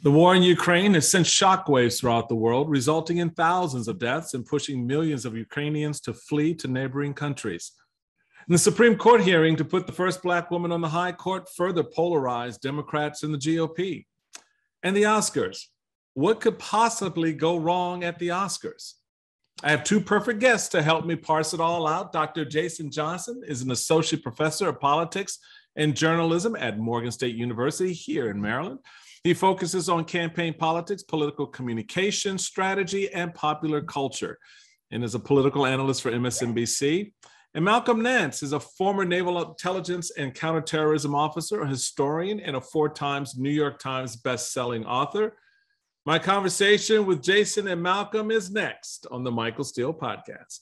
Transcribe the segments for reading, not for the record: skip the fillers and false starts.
The war in Ukraine has sent shockwaves throughout the world, resulting in thousands of deaths and pushing millions of Ukrainians to flee to neighboring countries. And the Supreme Court hearing to put the first Black woman on the high court further polarized Democrats and the GOP. And the Oscars. What could possibly go wrong at the Oscars? I have two perfect guests to help me parse it all out. Dr. Jason Johnson is an associate professor of politics and journalism at Morgan State University here in Maryland. He focuses on campaign politics, political communication, strategy, and popular culture, and is a political analyst for MSNBC. And Malcolm Nance is a former Naval Intelligence and Counterterrorism officer, a historian, and a 4 times New York Times best-selling author. My conversation with Jason and Malcolm is next on the Michael Steele Podcast.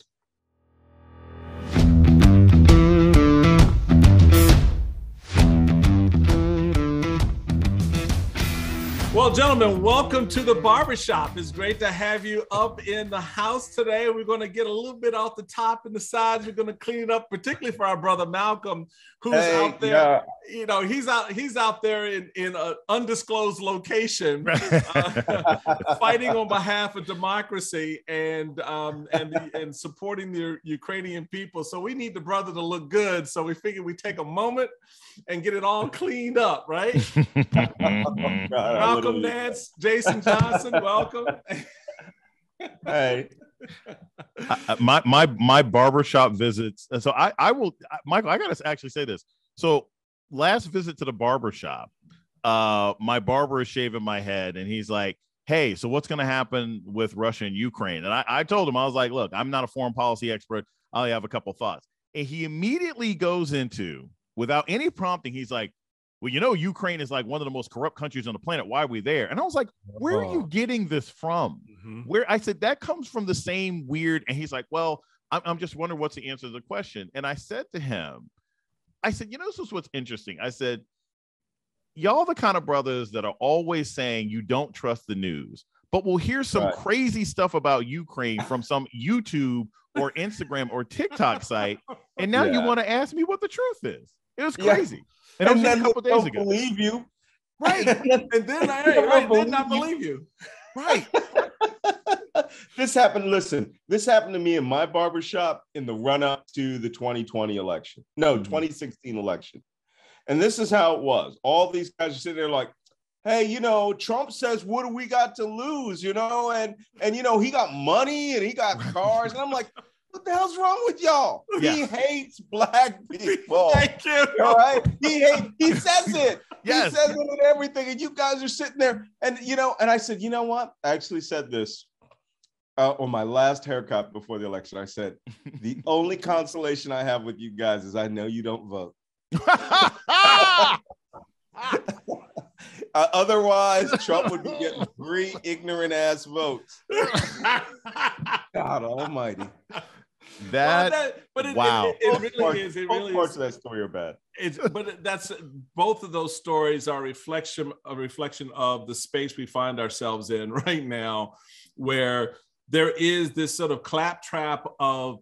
Well, gentlemen, welcome to the Barbershop. It's great to have you up in the house today. We're going to get a little bit off the top and the sides. We're going to clean it up, particularly for our brother Malcolm, who's out there. Yeah. You know, he's out there in an undisclosed location, fighting on behalf of democracy and supporting the Ukrainian people. So we need the brother to look good. So we figured we take a moment and get it all cleaned up, right? Malcolm Nance, Jason Johnson, welcome. Hey, my barbershop visits. So I will, Michael, I gotta actually say this. So last visit to the barbershop, my barber is shaving my head, and he's like, "Hey, so what's going to happen with Russia and Ukraine?" And I told him, I was like, "Look, I'm not a foreign policy expert. I only have a couple thoughts." And he immediately goes into, without any prompting, he's like, "Well, you know, Ukraine is like one of the most corrupt countries on the planet. Why are we there?" And I was like, "Where are you getting this from?" Mm-hmm. Where I said, "That comes from the same weird." And he's like, "Well, I'm just wondering what's the answer to the question." And I said to him, I said, "You know, this is what's interesting." I said, "Y'all the kind of brothers that are always saying you don't trust the news, but we'll hear some crazy stuff about Ukraine from some YouTube or Instagram or TikTok site. And now you want to ask me what the truth is." It was crazy. Yeah. And then a couple days ago. Believe you. Right. And then I believe you. Right. This happened to me in my barbershop in the run-up to the 2020 election. No, 2016 election. And this is how it was. All these guys are sitting there like, "Hey, you know, Trump says, what do we got to lose? You know, and you know, he got money and he got cars." And I'm like, what the hell's wrong with y'all? Yeah. He hates Black people. Thank you. All right. He says it. Yes. He says it and everything. And you guys are sitting there. And, you know, and I said, you know what? I actually said this on my last haircut before the election. I said, the only consolation I have with you guys is I know you don't vote. Otherwise, Trump would be getting 3 ignorant ass votes. God almighty. It really is. It really parts of that story are bad. But that's both of those stories are a reflection of the space we find ourselves in right now, where there is this sort of claptrap of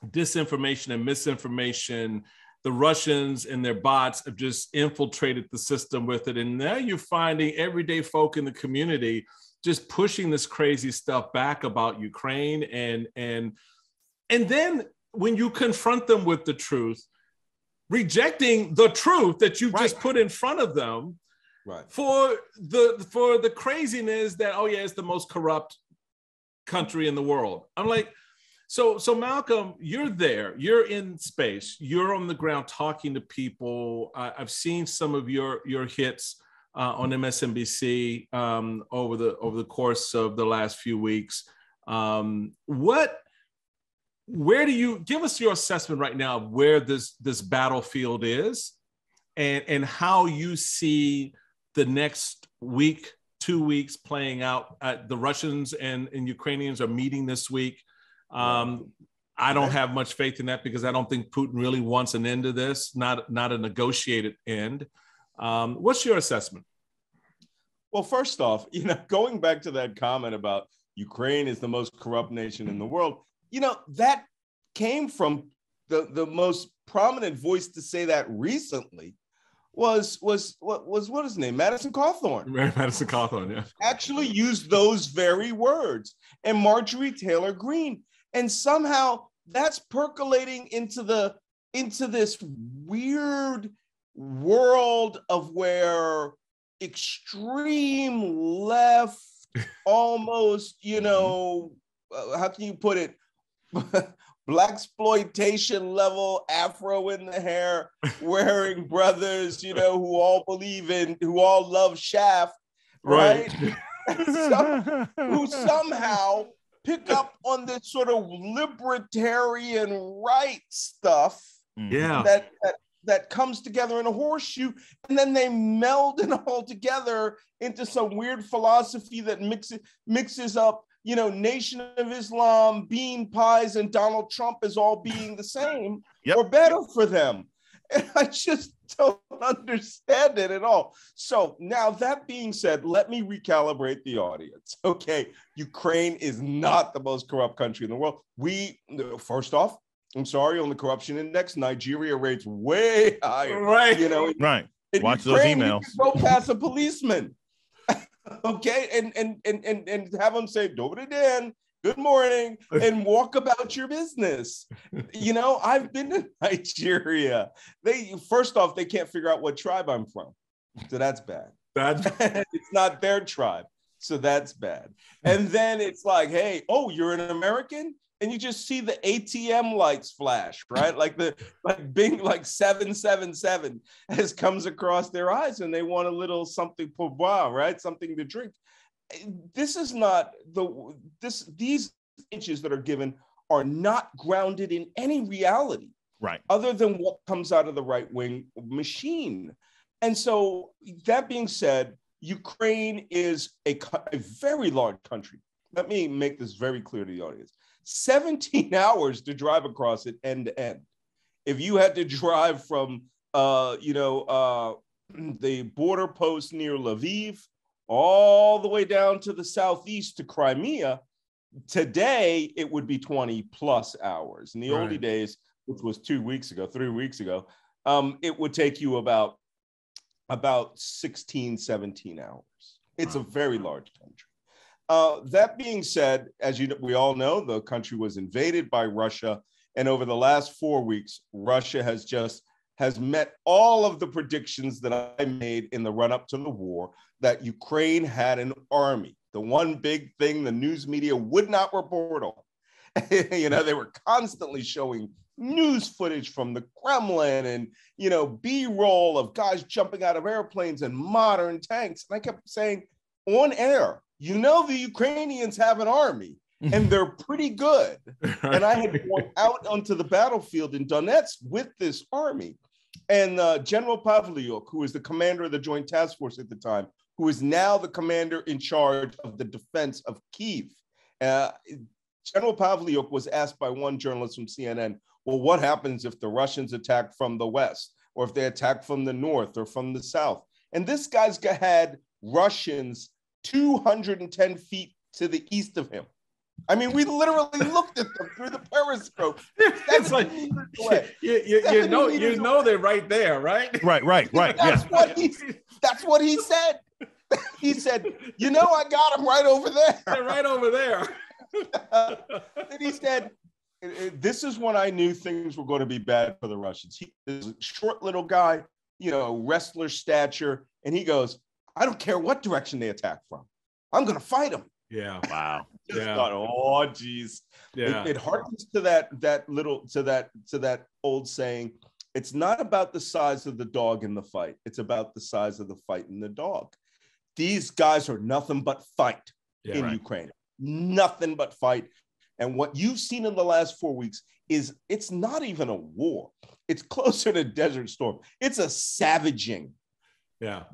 disinformation and misinformation. The Russians and their bots have just infiltrated the system with it. And now you're finding everyday folk in the community just pushing this crazy stuff back about Ukraine. And then when you confront them with the truth, rejecting the truth that you've just put in front of them for the craziness that, oh yeah, it's the most corrupt country in the world. I'm like, so Malcolm, you're there, you're in space, you're on the ground talking to people. I've seen some of your hits on MSNBC over the course of the last few weeks. Where do you give us your assessment right now of where this battlefield is and how you see the next week, 2 weeks playing out? The Russians and Ukrainians are meeting this week. I don't have much faith in that because I don't think Putin really wants an end to this, not a negotiated end. What's your assessment? Well, first off, you know, going back to that comment about Ukraine is the most corrupt nation in the world, you know, that came from the most prominent voice to say that recently what his name? Madison Cawthorn. Madison Cawthorn, yeah. Actually used those very words, and Marjorie Taylor Greene. And somehow that's percolating into this weird world of where extreme left, almost, how can you put it? Blaxploitation level afro in the hair wearing brothers, who all love Shaft, right? Who somehow pick up on this sort of libertarian right stuff that comes together in a horseshoe, and then they meld it all together into some weird philosophy that mixes up Nation of Islam, bean pies, and Donald Trump as all being the same or better for them. And I just don't understand it at all. So now, that being said, let me recalibrate the audience. Okay, Ukraine is not the most corrupt country in the world. First off, I'm sorry, on the corruption index, Nigeria rates way higher. Right. Right. Watch Ukraine, those emails. You can go past a policeman. Okay, and have them say "Dobry den," good morning, and walk about your business. I've been to Nigeria. First off, they can't figure out what tribe I'm from, so that's bad. It's not their tribe, so that's bad. And then it's like, hey, you're an American, and you just see the ATM lights flash, right? Like Bing, like 777 as comes across their eyes, and they want a little something pour boire, right? Something to drink. This is not these inches that are given are not grounded in any reality, right? Other than what comes out of the right-wing machine. And so, that being said, Ukraine is a very large country. Let me make this very clear to the audience. 17 hours to drive across it end to end. If you had to drive from, the border post near Lviv all the way down to the southeast to Crimea, today it would be 20 plus hours. In the oldie days, which was 3 weeks ago, it would take you about 16, 17 hours. It's a very large country. That being said, as we all know, the country was invaded by Russia. And over the last 4 weeks, Russia has met all of the predictions that I made in the run-up to the war, that Ukraine had an army. The one big thing the news media would not report on. They were constantly showing news footage from the Kremlin and, B-roll of guys jumping out of airplanes and modern tanks. And I kept saying on air, the Ukrainians have an army and they're pretty good. And I had gone out onto the battlefield in Donetsk with this army. And General Pavlyuk, who was the commander of the Joint Task Force at the time, who is now the commander in charge of the defense of Kyiv. General Pavlyuk was asked by one journalist from CNN, well, what happens if the Russians attack from the west, or if they attack from the north or from the south? And this guy's had Russians 210 feet to the east of him. I mean, we literally looked at them through the periscope. It's like, you know they're right there, right? Right. That's what he said. He said, I got him right over there. They're right over there. And he said, this is when I knew things were going to be bad for the Russians. He is a short little guy, wrestler stature. And he goes, I don't care what direction they attack from. I'm going to fight them. Yeah. Wow. Thought, oh, geez. Yeah. It harkens to that old saying, it's not about the size of the dog in the fight. It's about the size of the fight in the dog. These guys are nothing but fight in Ukraine. Nothing but fight. And what you've seen in the last 4 weeks is it's not even a war. It's closer to Desert Storm. It's a savaging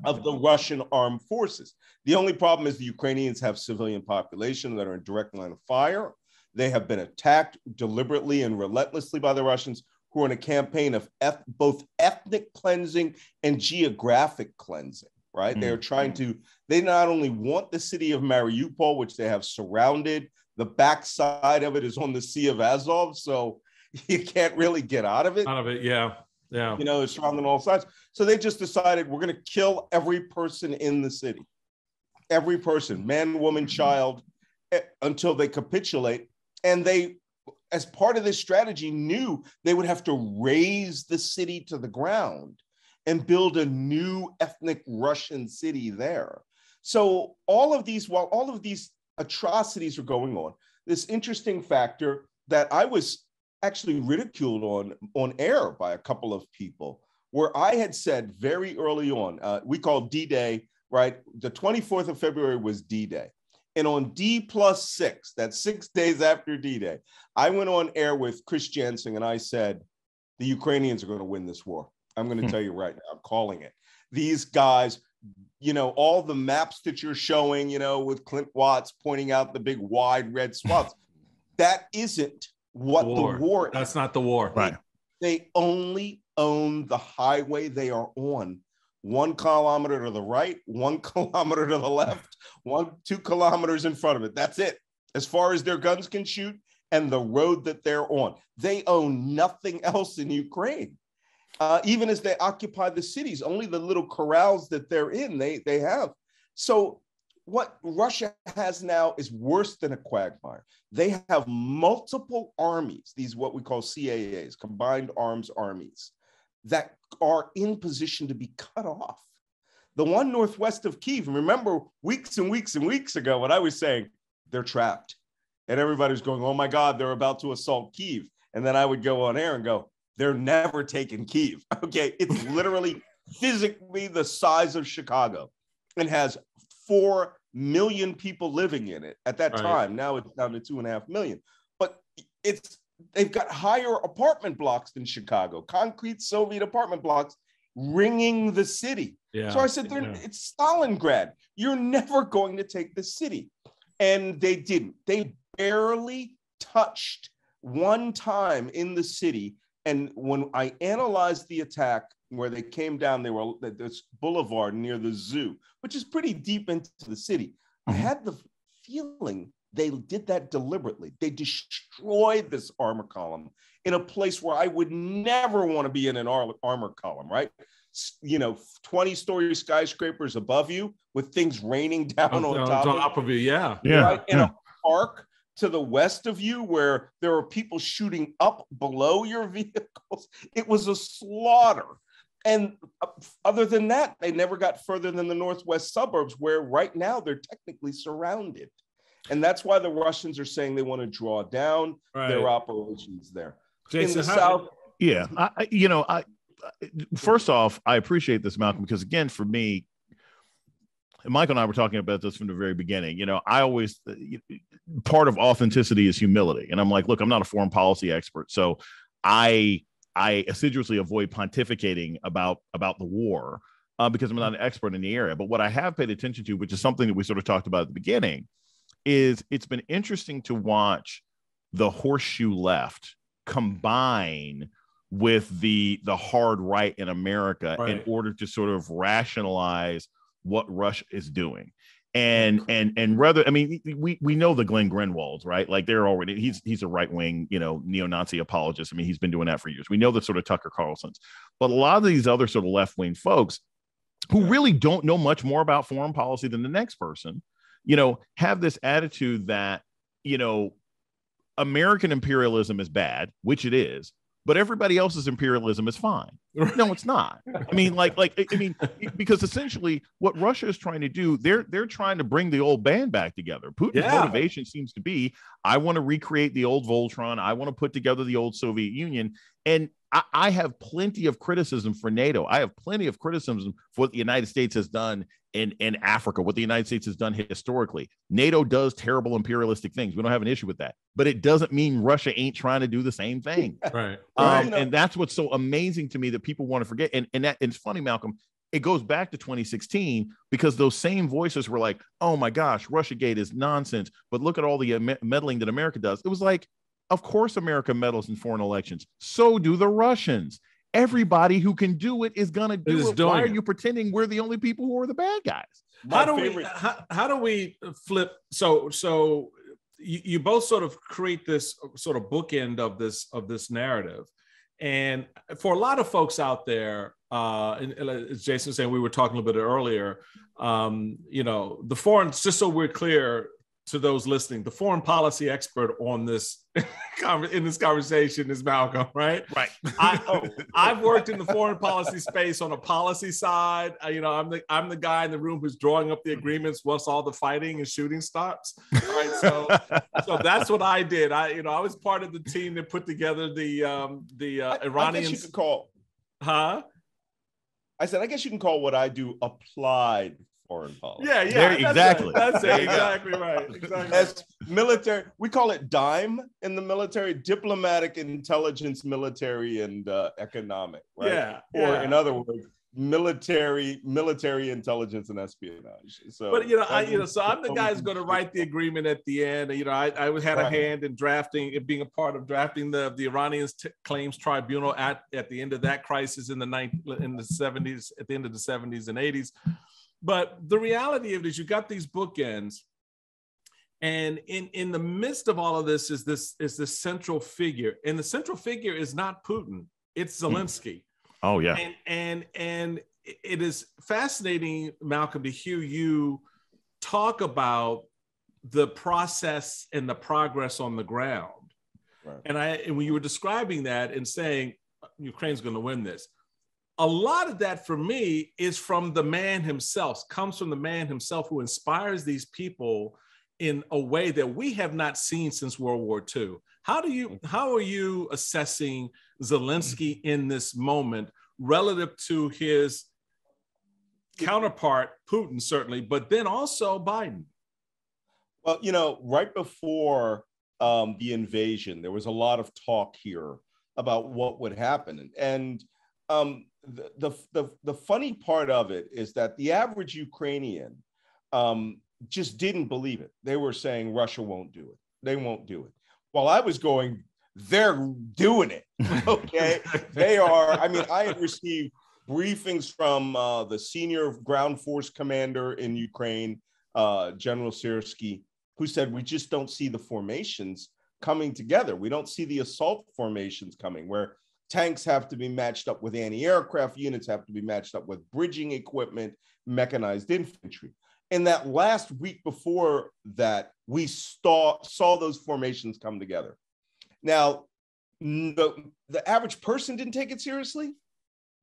of the Russian armed forces. The only problem is the Ukrainians have civilian population that are in direct line of fire. They have been attacked deliberately and relentlessly by the Russians, who are in a campaign of both ethnic cleansing and geographic cleansing, right? Mm-hmm. They're trying to, they not only want the city of Mariupol, which they have surrounded, the backside of it is on the Sea of Azov, so you can't really get out of it. Out of it, yeah. Yeah. You know, it's surrounded on all sides. So they just decided we're going to kill every person in the city. Every person, man, woman, child, until they capitulate. And they, as part of this strategy, knew they would have to raise the city to the ground and build a new ethnic Russian city there. So while all of these atrocities are going on, this interesting factor that I was actually ridiculed on air by a couple of people, where I had said very early on, we call D-Day, right? The 24th of February was D-Day. And on D+6, that's 6 days after D-Day, I went on air with Chris Jensen and I said, the Ukrainians are going to win this war. I'm going to tell you right now, I'm calling it. These guys, you know, all the maps that you're showing, you know, with Clint Watts pointing out the big wide red swaths, that isn't what the war is. That's not the war. Right. They only own the highway they are on. 1 kilometer to the right, 1 kilometer to the left, 2 kilometers in front of it. That's it. As far as their guns can shoot and the road that they're on, they own nothing else in Ukraine. Even as they occupy the cities, only the little corrals that they're in, they have. So what Russia has now is worse than a quagmire. They have multiple armies, these what we call CAAs, combined arms armies, that are in position to be cut off. The one northwest of Kyiv, remember weeks and weeks and weeks ago when I was saying they're trapped and everybody was going, oh my God, they're about to assault Kyiv. And then I would go on air and go, they're never taking Kyiv. Okay, it's literally physically the size of Chicago and has 4 million people living in it at that time. Now it's down to 2.5 million. But they've got higher apartment blocks than Chicago, concrete Soviet apartment blocks ringing the city. Yeah. So I said, it's Stalingrad. You're never going to take the city. And they didn't. They barely touched one time in the city. And when I analyzed the attack where they came down, they were at this boulevard near the zoo, which is pretty deep into the city. I had the feeling they did that deliberately. They destroyed this armor column in a place where I would never want to be in an armor column, right? You know, 20-story skyscrapers above you with things raining down on top of you. Yeah. Right? In a park to the west of you where there are people shooting up below your vehicles. It was a slaughter. And other than that, they never got further than the northwest suburbs where right now they're technically surrounded. And that's why the Russians are saying they want to draw down their operations there. Jason, in the south. Yeah. First off, I appreciate this, Malcolm, because again, for me, Michael and I were talking about this from the very beginning. You know, I always, part of authenticity is humility. And I'm like, look, I'm not a foreign policy expert. So I assiduously avoid pontificating about the war because I'm not an expert in the area. But what I have paid attention to, which is something that we sort of talked about at the beginning, is it's been interesting to watch the horseshoe left combine with the hard right in America in order to sort of rationalize what Russia is doing. And rather, I mean, we know the Glenn Greenwalds, right? Like they're already, he's a right-wing, you know, neo-Nazi apologist. I mean, he's been doing that for years. We know the sort of Tucker Carlson's, but a lot of these other sort of left-wing folks who really don't know much more about foreign policy than the next person, you know, have this attitude that, you know, American imperialism is bad, which it is, but everybody else's imperialism is fine. No, it's not. I mean, because essentially what Russia is trying to do, they're trying to bring the old band back together. Putin's motivation seems to be, I want to recreate the old Voltron. I want to put together the old Soviet Union. And I have plenty of criticism for NATO. I have plenty of criticism for what the United States has done in Africa, what the United States has done historically. NATO does terrible imperialistic things. We don't have an issue with that, but it doesn't mean Russia ain't trying to do the same thing. Right. And that's what's so amazing to me that people want to forget. And it's funny, Malcolm, it goes back to 2016 because those same voices were like, oh my gosh, Russiagate is nonsense. But look at all the meddling that America does. It was like, of course, America meddles in foreign elections. So do the Russians. Everybody who can do it is going to do it. Why are you pretending we're the only people who are the bad guys? How do we flip? So you both sort of create this sort of bookend of this narrative. And for a lot of folks out there, and as Jason was saying, we were talking a little bit earlier, the foreign, just so we're clear to those listening, the foreign policy expert on this in this conversation is Malcolm, right? Right. I've worked in the foreign policy space on a policy side. I'm the guy in the room who's drawing up the agreements once all the fighting and shooting stops. All right, so that's what I did. I was part of the team that put together the Iranians. I guess you could call. Huh? I said, I guess you can call what I do applied foreign policy. Yeah, exactly. That's it. Exactly right. Exactly. As military, we call it DIME in the military: diplomatic, intelligence, military, and economic. Right? Yeah. Or in other words, military, intelligence, and espionage. So, but so I'm the guy who's going to write the agreement at the end. I had a hand in drafting, being a part of drafting the Iranian claims tribunal at the end of that crisis in the 70s, at the end of the 70s and 80s. But the reality of it is, you got these bookends, and in the midst of all of this is this central figure, and the central figure is not Putin; it's Zelensky. Oh yeah, and it is fascinating, Malcolm, to hear you talk about the process and the progress on the ground. Right. And when you were describing that and saying Ukraine's going to win this, a lot of that for me is from the man himself, comes from the man himself who inspires these people in a way that we have not seen since World War II. How are you assessing Zelensky in this moment relative to his counterpart, Putin, certainly, but then also Biden? Well, right before the invasion, there was a lot of talk here about what would happen. And the funny part of it is that the average Ukrainian just didn't believe it. They were saying Russia won't do it. They won't do it. While I was going, they're doing it. Okay. They are. I mean, I had received briefings from the senior ground force commander in Ukraine, General Syrsky, who said, we just don't see the formations coming together. We don't see the assault formations coming, where tanks have to be matched up with anti-aircraft units, have to be matched up with bridging equipment, mechanized infantry. In that last week before that, we saw those formations come together. Now, the average person didn't take it seriously,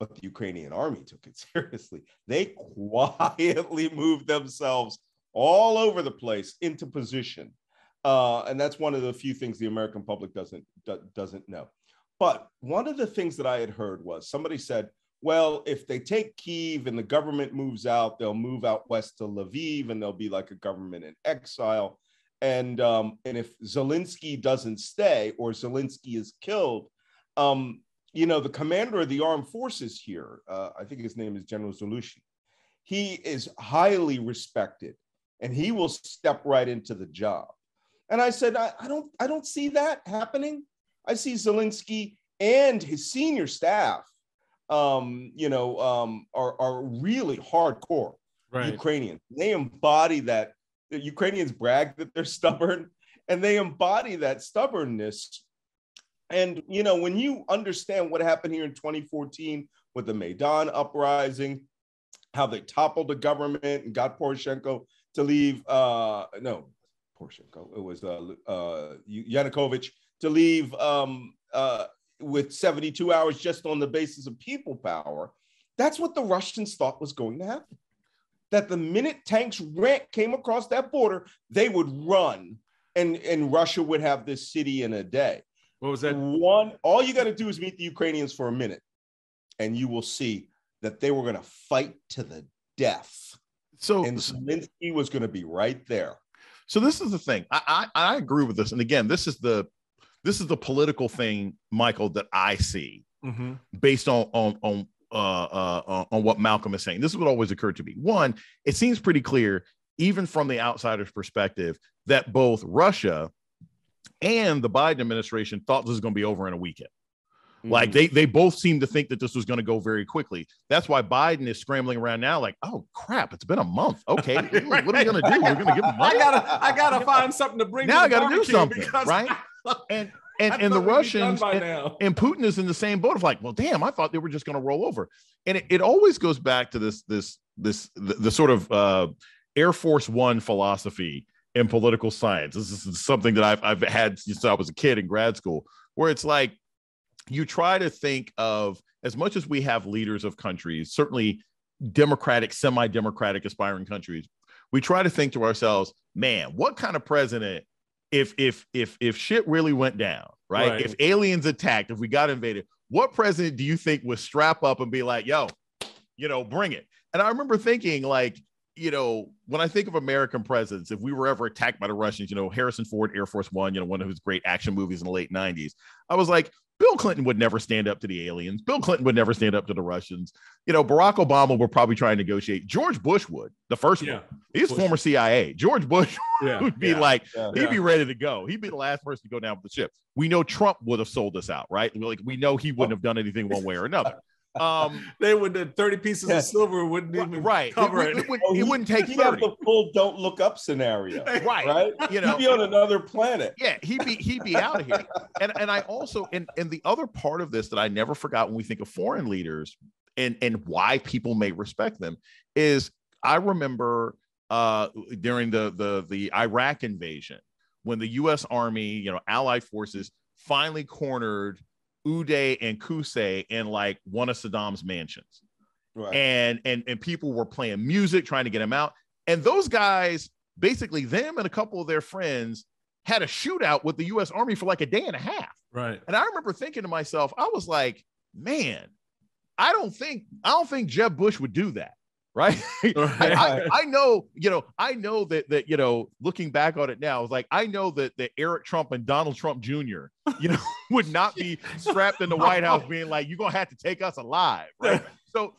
but the Ukrainian army took it seriously. They quietly moved themselves all over the place into position. And that's one of the few things the American public doesn't know. But one of the things that I had heard was somebody said, well, if they take Kyiv and the government moves out, they'll move out west to Lviv and there'll be like a government in exile. And if Zelensky doesn't stay or Zelensky is killed, the commander of the armed forces here, I think his name is General Zelenskyy, he is highly respected and he will step right into the job. And I said, I don't see that happening. I see Zelensky and his senior staff, are really hardcore Ukrainians. They embody that. The Ukrainians brag that they're stubborn, and they embody that stubbornness. And, when you understand what happened here in 2014 with the Maidan uprising, how they toppled the government and got Poroshenko to leave, it was Yanukovych to leave with 72 hours just on the basis of people power. That's what the Russians thought was going to happen. That the minute tanks came across that border, they would run and Russia would have this city in a day. What was that? All you got to do is meet the Ukrainians for a minute and you will see that they were going to fight to the death. And Zelensky was going to be right there. So this is the thing. I agree with this. And again, this is the political thing, Michael, that I see based on what Malcolm is saying. This is what always occurred to me. One, it seems pretty clear, even from the outsider's perspective, that both Russia and the Biden administration thought this was going to be over in a weekend. Like they both seem to think that this was going to go very quickly. That's why Biden is scrambling around now like, oh, crap, it's been a month. Okay, what are we going to do? We're going to give him money? I gotta find something to bring. Now I got to do something, right? And and the Russians and Putin is in the same boat of like, well, damn, I thought they were just going to roll over. And it always goes back to the sort of Air Force One philosophy in political science. This is something that I've had since I was a kid in grad school, where it's like you try to think of, as much as we have leaders of countries, certainly democratic, semi-democratic aspiring countries, we try to think to ourselves, man, what kind of president, if shit really went down, right? If aliens attacked, if we got invaded, what president do you think would strap up and be like, yo, bring it? And I remember thinking, like, when I think of American presidents, if we were ever attacked by the Russians, Harrison Ford, Air Force One, one of his great action movies in the late 90s, I was like, Bill Clinton would never stand up to the aliens. Bill Clinton would never stand up to the Russians. Barack Obama would probably try and negotiate. George Bush would, the first one. He's former CIA. George Bush would be he'd be ready to go. He'd be the last person to go down with the ship. We know Trump would have sold us out, right? Like, we know he wouldn't have done anything one way or another. They would, the 30 pieces of silver wouldn't even cover it. It wouldn't take 30. He'd have the full don't look up scenario. Right. He'd be on another planet. Yeah, he'd be out of here. And I also, and the other part of this that I never forgot when we think of foreign leaders and why people may respect them is, I remember during the Iraq invasion, when the U.S. Army, allied forces finally cornered Uday and Qusay in like one of Saddam's mansions. Right. And people were playing music, trying to get him out. And those guys, basically them and a couple of their friends, had a shootout with the U.S. Army for like a day and a half. Right. And I remember thinking to myself, I was like, man, I don't think Jeb Bush would do that. Right. I know that, looking back on it now, it's like, I know that Eric Trump and Donald Trump Jr., would not be strapped in the White House being like, you're going to have to take us alive. Right. So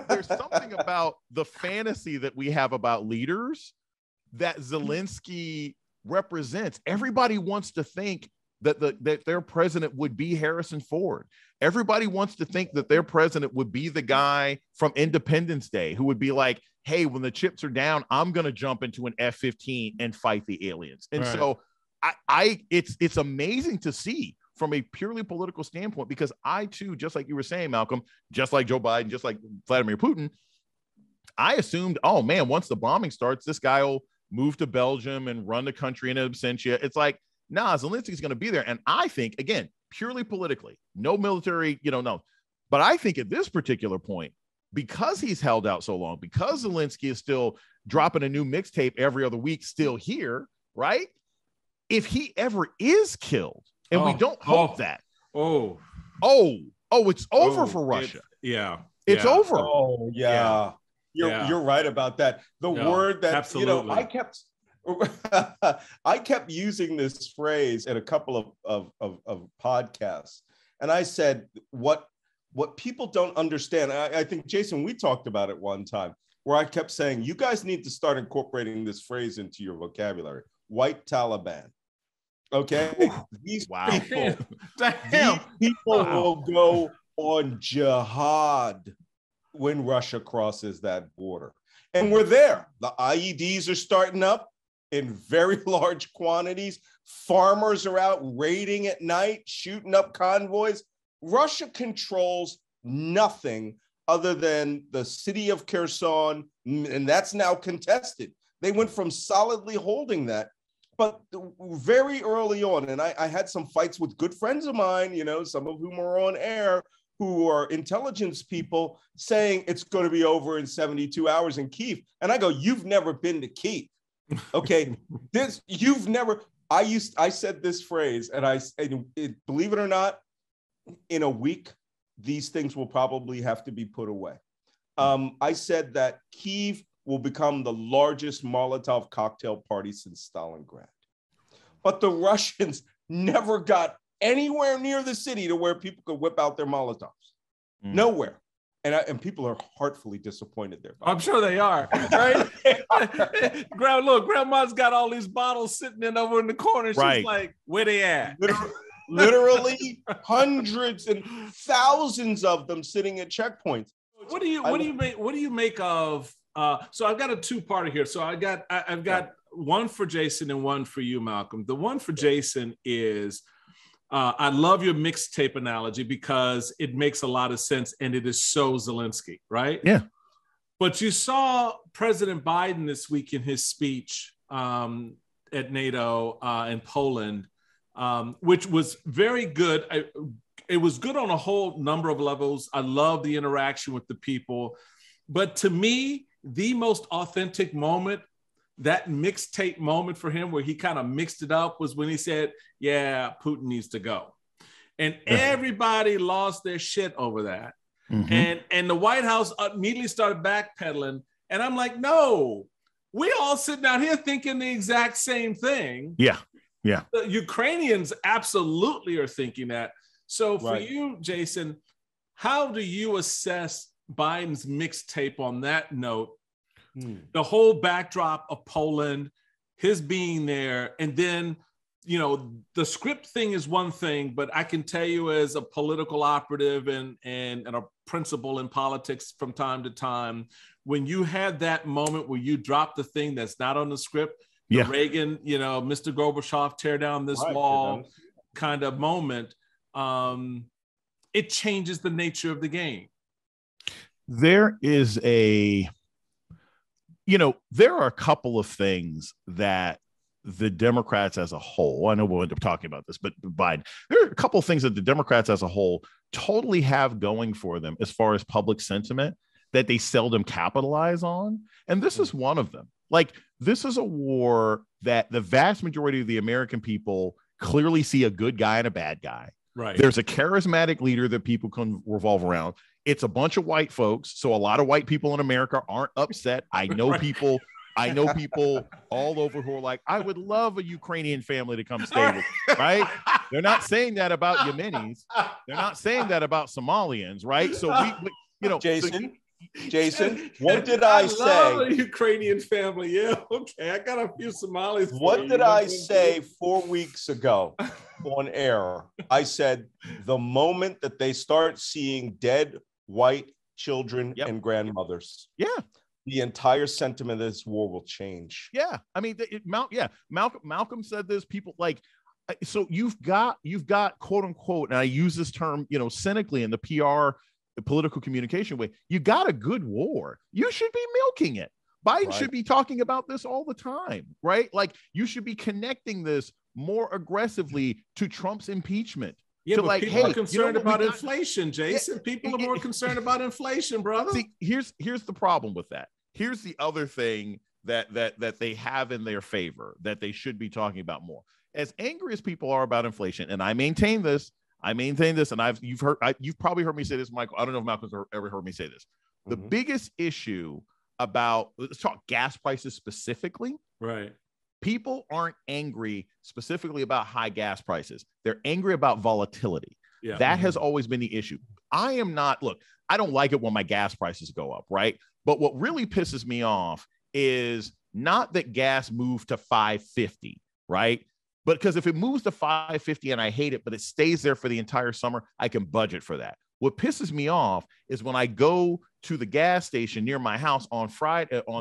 there's something about the fantasy that we have about leaders that Zelensky represents. Everybody wants to think that their president would be Harrison Ford. Everybody wants to think that their president would be the guy from Independence Day who would be like, hey, when the chips are down, I'm going to jump into an F-15 and fight the aliens. And so it's amazing to see from a purely political standpoint, because I too, just like you were saying, Malcolm, just like Joe Biden, just like Vladimir Putin, I assumed, oh man, once the bombing starts, this guy will move to Belgium and run the country in absentia. It's like, nah, Zelensky's going to be there. And I think, again, purely politically, no military, no. But I think at this particular point, because he's held out so long, because Zelensky is still dropping a new mixtape every other week, still here, right? If he ever is killed, and we don't hope that. It's over for Russia. It's over. Oh, yeah. You're right about that. The word that, absolutely. I kept using this phrase in a couple of podcasts, and I said, what people don't understand, I think, Jason, we talked about it one time, where I kept saying, you guys need to start incorporating this phrase into your vocabulary. White Taliban. Okay? These people will go on jihad when Russia crosses that border. And we're there. The IEDs are starting up in very large quantities. Farmers are out raiding at night, shooting up convoys. Russia controls nothing other than the city of Kherson, and that's now contested. They went from solidly holding that. But very early on, and I had some fights with good friends of mine, some of whom are on air, who are intelligence people, saying it's going to be over in 72 hours in Kyiv. And I go, you've never been to Kyiv. Okay, I said this phrase, and believe it or not, in a week, these things will probably have to be put away. I said that Kyiv will become the largest Molotov cocktail party since Stalingrad. But the Russians never got anywhere near the city to where people could whip out their Molotovs. Nowhere. And people are heartfully disappointed there. I'm sure they are, right? Look, grandma's got all these bottles sitting over in the corner. She's like, where they at? Literally hundreds and thousands of them sitting at checkpoints. What do you make of? So I've got a two-parter here. So I've got one for Jason and one for you, Malcolm. The one for Jason is I love your mixtape analogy because it makes a lot of sense and it is so Zelensky, right? Yeah. But you saw President Biden this week in his speech at NATO in Poland, which was very good. It was good on a whole number of levels. I love the interaction with the people. But to me, the most authentic moment, that mixtape moment for him where he kind of mixed it up, was when he said, yeah, Putin needs to go. And everybody lost their shit over that. Mm-hmm. And the White House immediately started backpedaling. And I'm like, no, we all sitting out here thinking the exact same thing. Yeah. Yeah. The Ukrainians absolutely are thinking that. So for you, Jason, how do you assess Biden's mixtape on that note? The whole backdrop of Poland, his being there, and then, you know, the script thing is one thing, but I can tell you as a political operative and a principal in politics from time to time, when you have that moment where you drop the thing that's not on the script, the Reagan, you know, Mr. Gorbachev, tear down this wall kind of moment, it changes the nature of the game. There is there are a couple of things that the Democrats as a whole, I know we'll end up talking about this, but Biden, there are a couple of things that the Democrats as a whole totally have going for them as far as public sentiment that they seldom capitalize on. And this is one of them. Like, this is a war that the vast majority of the American people clearly see a good guy and a bad guy. Right. There's a charismatic leader that people can revolve around. It's a bunch of white folks. So a lot of white people in America aren't upset. I know people all over who are like, I would love a Ukrainian family to come stay with me, right? They're not saying that about Yemenis. They're not saying that about Somalians, right? So we Jason, what did I say? Love a Ukrainian family. Yeah, okay. I got a few Somalis. What did I say 4 weeks ago on air? I said the moment that they start seeing dead white children and grandmothers, the entire sentiment of this war will change. Yeah, I mean, Malcolm said this. People like, so you've got quote unquote, and I use this term, cynically in the PR, the political communication way. You got a good war. You should be milking it. Biden should be talking about this all the time, right? Like, you should be connecting this more aggressively to Trump's impeachment. Yeah, but people are concerned about inflation, Jason. People are more concerned about inflation, brother. See, here's the problem with that. Here's the other thing that they have in their favor that they should be talking about more. As angry as people are about inflation, and I maintain this, and you've probably heard me say this, Michael. I don't know if Malcolm's ever heard me say this. The biggest issue about, let's talk gas prices specifically. Right. People aren't angry specifically about high gas prices. They're angry about volatility. Yeah. That has always been the issue. I don't like it when my gas prices go up, right? But what really pisses me off is not that gas moved to $5.50, right? But because if it moves to $5.50 and I hate it, but it stays there for the entire summer, I can budget for that. What pisses me off is when I go to the gas station near my house on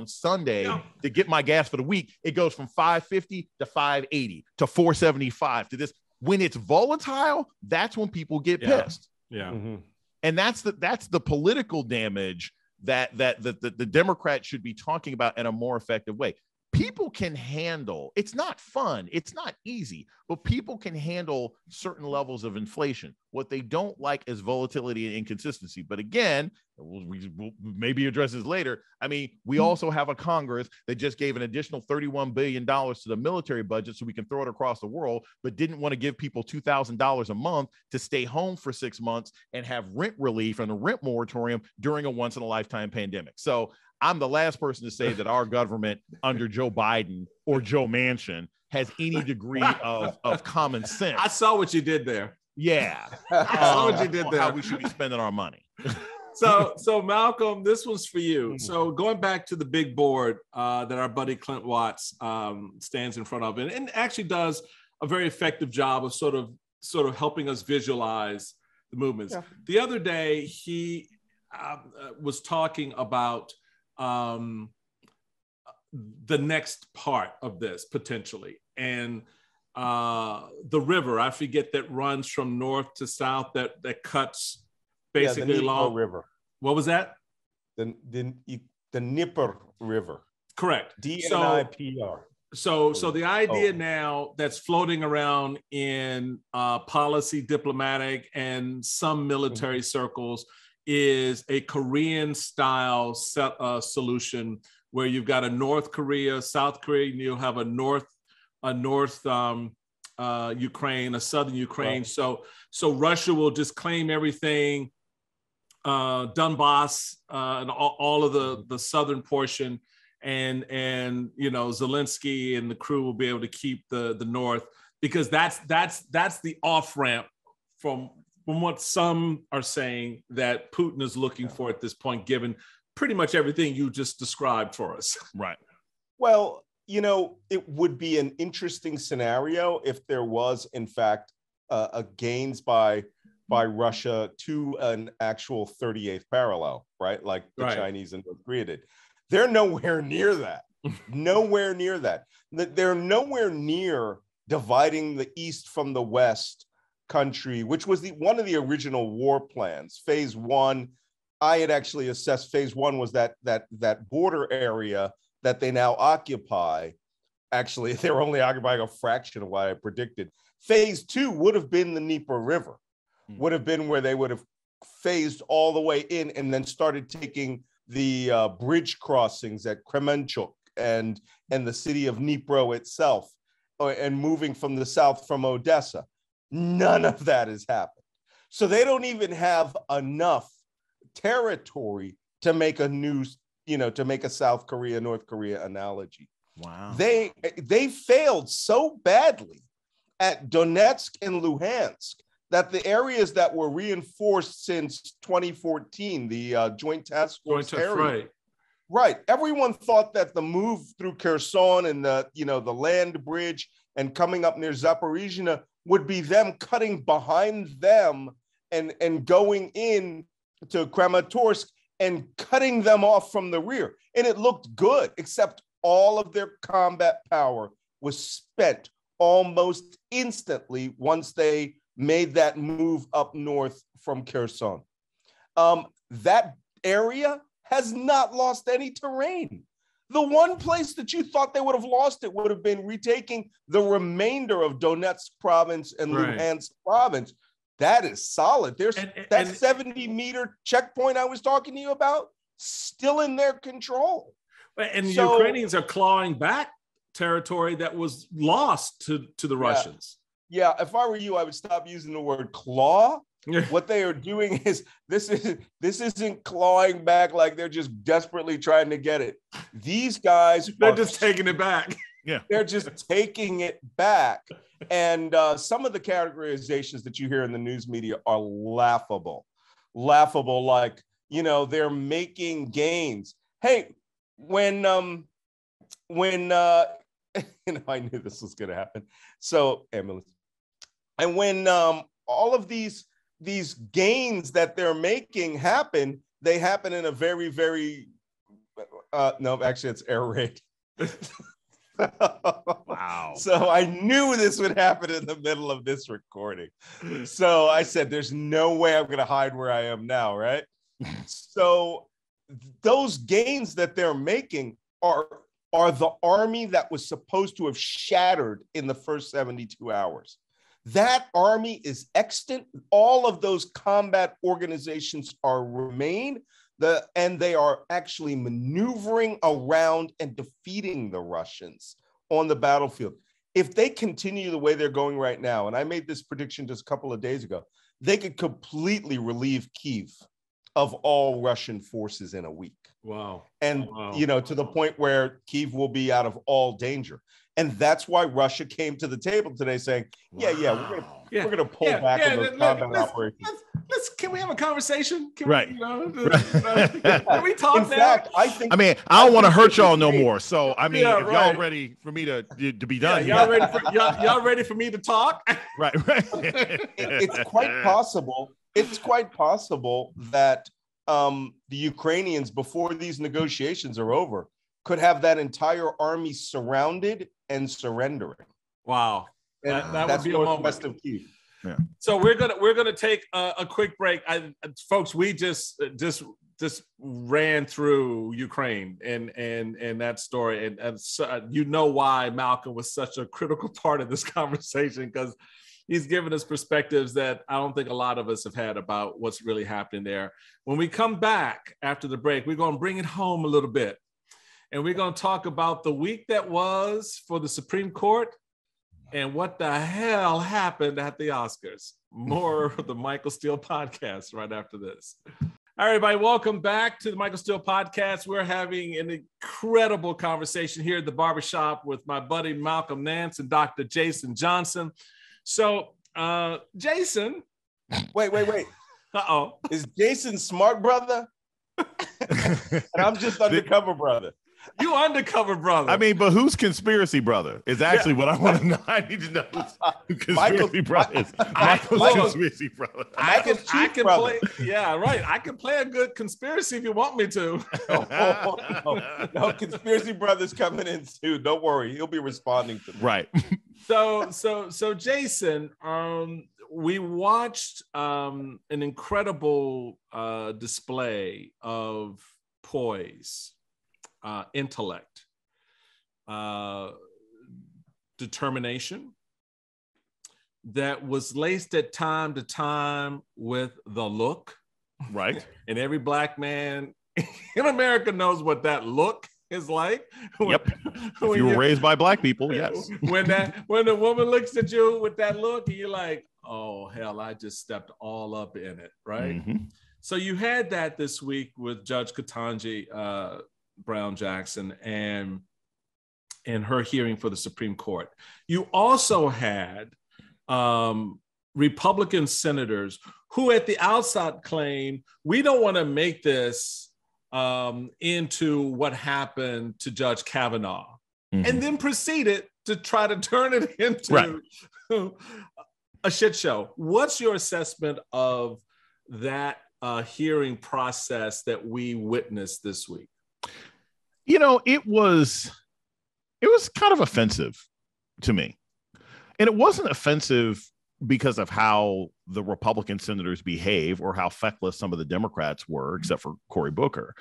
Sunday to get my gas for the week, it goes from $5.50 to $5.80 to $4.75 to this. When it's volatile, that's when people get pissed. Yeah. Mm-hmm. And that's the political damage that the Democrats should be talking about in a more effective way. People can handle, it's not fun, it's not easy, but people can handle certain levels of inflation. What they don't like is volatility and inconsistency. But again, we'll maybe address this later. I mean, we also have a Congress that just gave an additional $31 billion to the military budget so we can throw it across the world, but didn't want to give people $2,000 a month to stay home for 6 months and have rent relief and a rent moratorium during a once-in-a-lifetime pandemic. So I'm the last person to say that our government under Joe Biden or Joe Manchin has any degree of common sense. I saw what you did there. Yeah. I saw what you did there. How we should be spending our money. So Malcolm, this one's for you. So going back to the big board that our buddy Clint Watts stands in front of and actually does a very effective job of sort of helping us visualize the movements. Yeah. The other day, he was talking about the next part of this potentially. And the river. I forget that runs from north to south that cuts basically the along River. What was that? The Dnieper River. Correct. DNIPR. So the idea now that's floating around in policy, diplomatic, and some military circles is a Korean-style solution where you've got a North Korea, South Korea, and you'll have a North Ukraine, a Southern Ukraine. Right. So Russia will just claim everything, Donbass, and all of the southern portion. And Zelensky and the crew will be able to keep the north, because that's the off ramp from what some are saying that Putin is looking for at this point, given pretty much everything you just described for us. Right. Well, it would be an interesting scenario if there was, in fact, a gains by Russia to an actual 38th parallel, right? Like the Chinese and North Korea did. They're nowhere near that. Nowhere near that. They're nowhere near dividing the East from the West country, which was one of the original war plans. Phase one, I had actually assessed phase one was that border area that they now occupy. Actually, they were only occupying a fraction of what I predicted. Phase two would have been the Dnieper River, would have been where they would have phased all the way in and then started taking the bridge crossings at Kremenchuk and the city of Dnipro itself, and moving from the south from Odessa. None of that has happened. So they don't even have enough territory to make to make a South Korea, North Korea analogy. Wow. They failed so badly at Donetsk and Luhansk that the areas that were reinforced since 2014, the Joint Task Force area, right? Everyone thought that the move through Kherson and the land bridge and coming up near Zaporizhzhia would be them cutting behind them and going in to Kramatorsk and cutting them off from the rear. And it looked good, except all of their combat power was spent almost instantly once they made that move up north from Kherson. That area has not lost any terrain. The one place that you thought they would have lost it would have been retaking the remainder of Donetsk province and Luhansk province. That is solid. There's that 70-meter checkpoint I was talking to you about, still in their control. And the Ukrainians are clawing back territory that was lost to the Russians. Yeah, if I were you, I would stop using the word claw. What they are doing is this isn't clawing back like they're just desperately trying to get it. These guys they're just taking it back. Yeah, they're just taking it back. And some of the categorizations that you hear in the news media are laughable. Like, they're making gains. Hey, when I knew this was going to happen. So, Emily, and when all of these gains that they're making happen, they happen in a very, very, no, actually it's air raid. Wow. So I knew this would happen in the middle of this recording. So I said, there's no way I'm going to hide where I am now, right? So those gains that they're making are the army that was supposed to have shattered in the first 72 hours. That army is extant. All of those combat organizations remain, and they are actually maneuvering around and defeating the Russians on the battlefield. If they continue the way they're going right now, and I made this prediction just a couple of days ago, they could completely relieve Kyiv of all Russian forces in a week. Wow. And, to the point where Kyiv will be out of all danger. And that's why Russia came to the table today saying, we're going to pull back on those combat operations. Can we have a conversation? Can right. We talk in fact, I don't want to hurt y'all no more. So, if y'all ready for me to be done. Y'all ready for me to talk? Right. It's quite possible. It's quite possible that the Ukrainians, before these negotiations are over, could have that entire army surrounded and surrendering. Wow. That that's would be a moment. Northwest of Kyiv. Yeah. So we're gonna take a quick break, folks. We just ran through Ukraine and that story, and so, you know why Malcolm was such a critical part of this conversation, because he's given us perspectives that I don't think a lot of us have had about what's really happening there. When we come back after the break, we're going to bring it home a little bit, and we're going to talk about the week that was for the Supreme Court and what the hell happened at the Oscars. More of the Michael Steele podcast right after this. All right, everybody, welcome back to the Michael Steele podcast. We're having an incredible conversation here at the Barbershop with my buddy Malcolm Nance and Dr. Jason Johnson. So, Jason. Wait. Uh-oh. Is Jason smart brother? And I'm just undercover brother. You undercover brother. I mean, but who's conspiracy brother is actually what I want to know. I need to know who conspiracy brother is. Michael's conspiracy brother. I can play. Yeah, right. I can play a good conspiracy if you want me to. No, conspiracy brother's coming in too. Don't worry, he'll be responding to me. Right. So Jason, we watched an incredible display of poise, intellect, determination that was laced at time to time with the look. Right. And every Black man in America knows what that look is like. Yep. If you were raised by Black people, yes. When the woman looks at you with that look, and you're like, oh hell, I just stepped all up in it, right? Mm-hmm. So you had that this week with Judge Ketanji Brown Jackson and her hearing for the Supreme Court. You also had Republican senators who at the outset claimed, we don't want to make this into what happened to Judge Kavanaugh, and then proceeded to try to turn it into a shit show. What's your assessment of that hearing process that we witnessed this week? You know, it was kind of offensive to me. And it wasn't offensive because of how the Republican senators behave or how feckless some of the Democrats were, except for Cory Booker.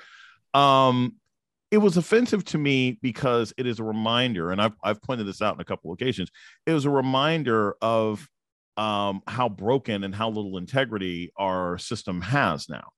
It was offensive to me because it is a reminder, and I've pointed this out on a couple of occasions, it was a reminder of how broken and how little integrity our system has now.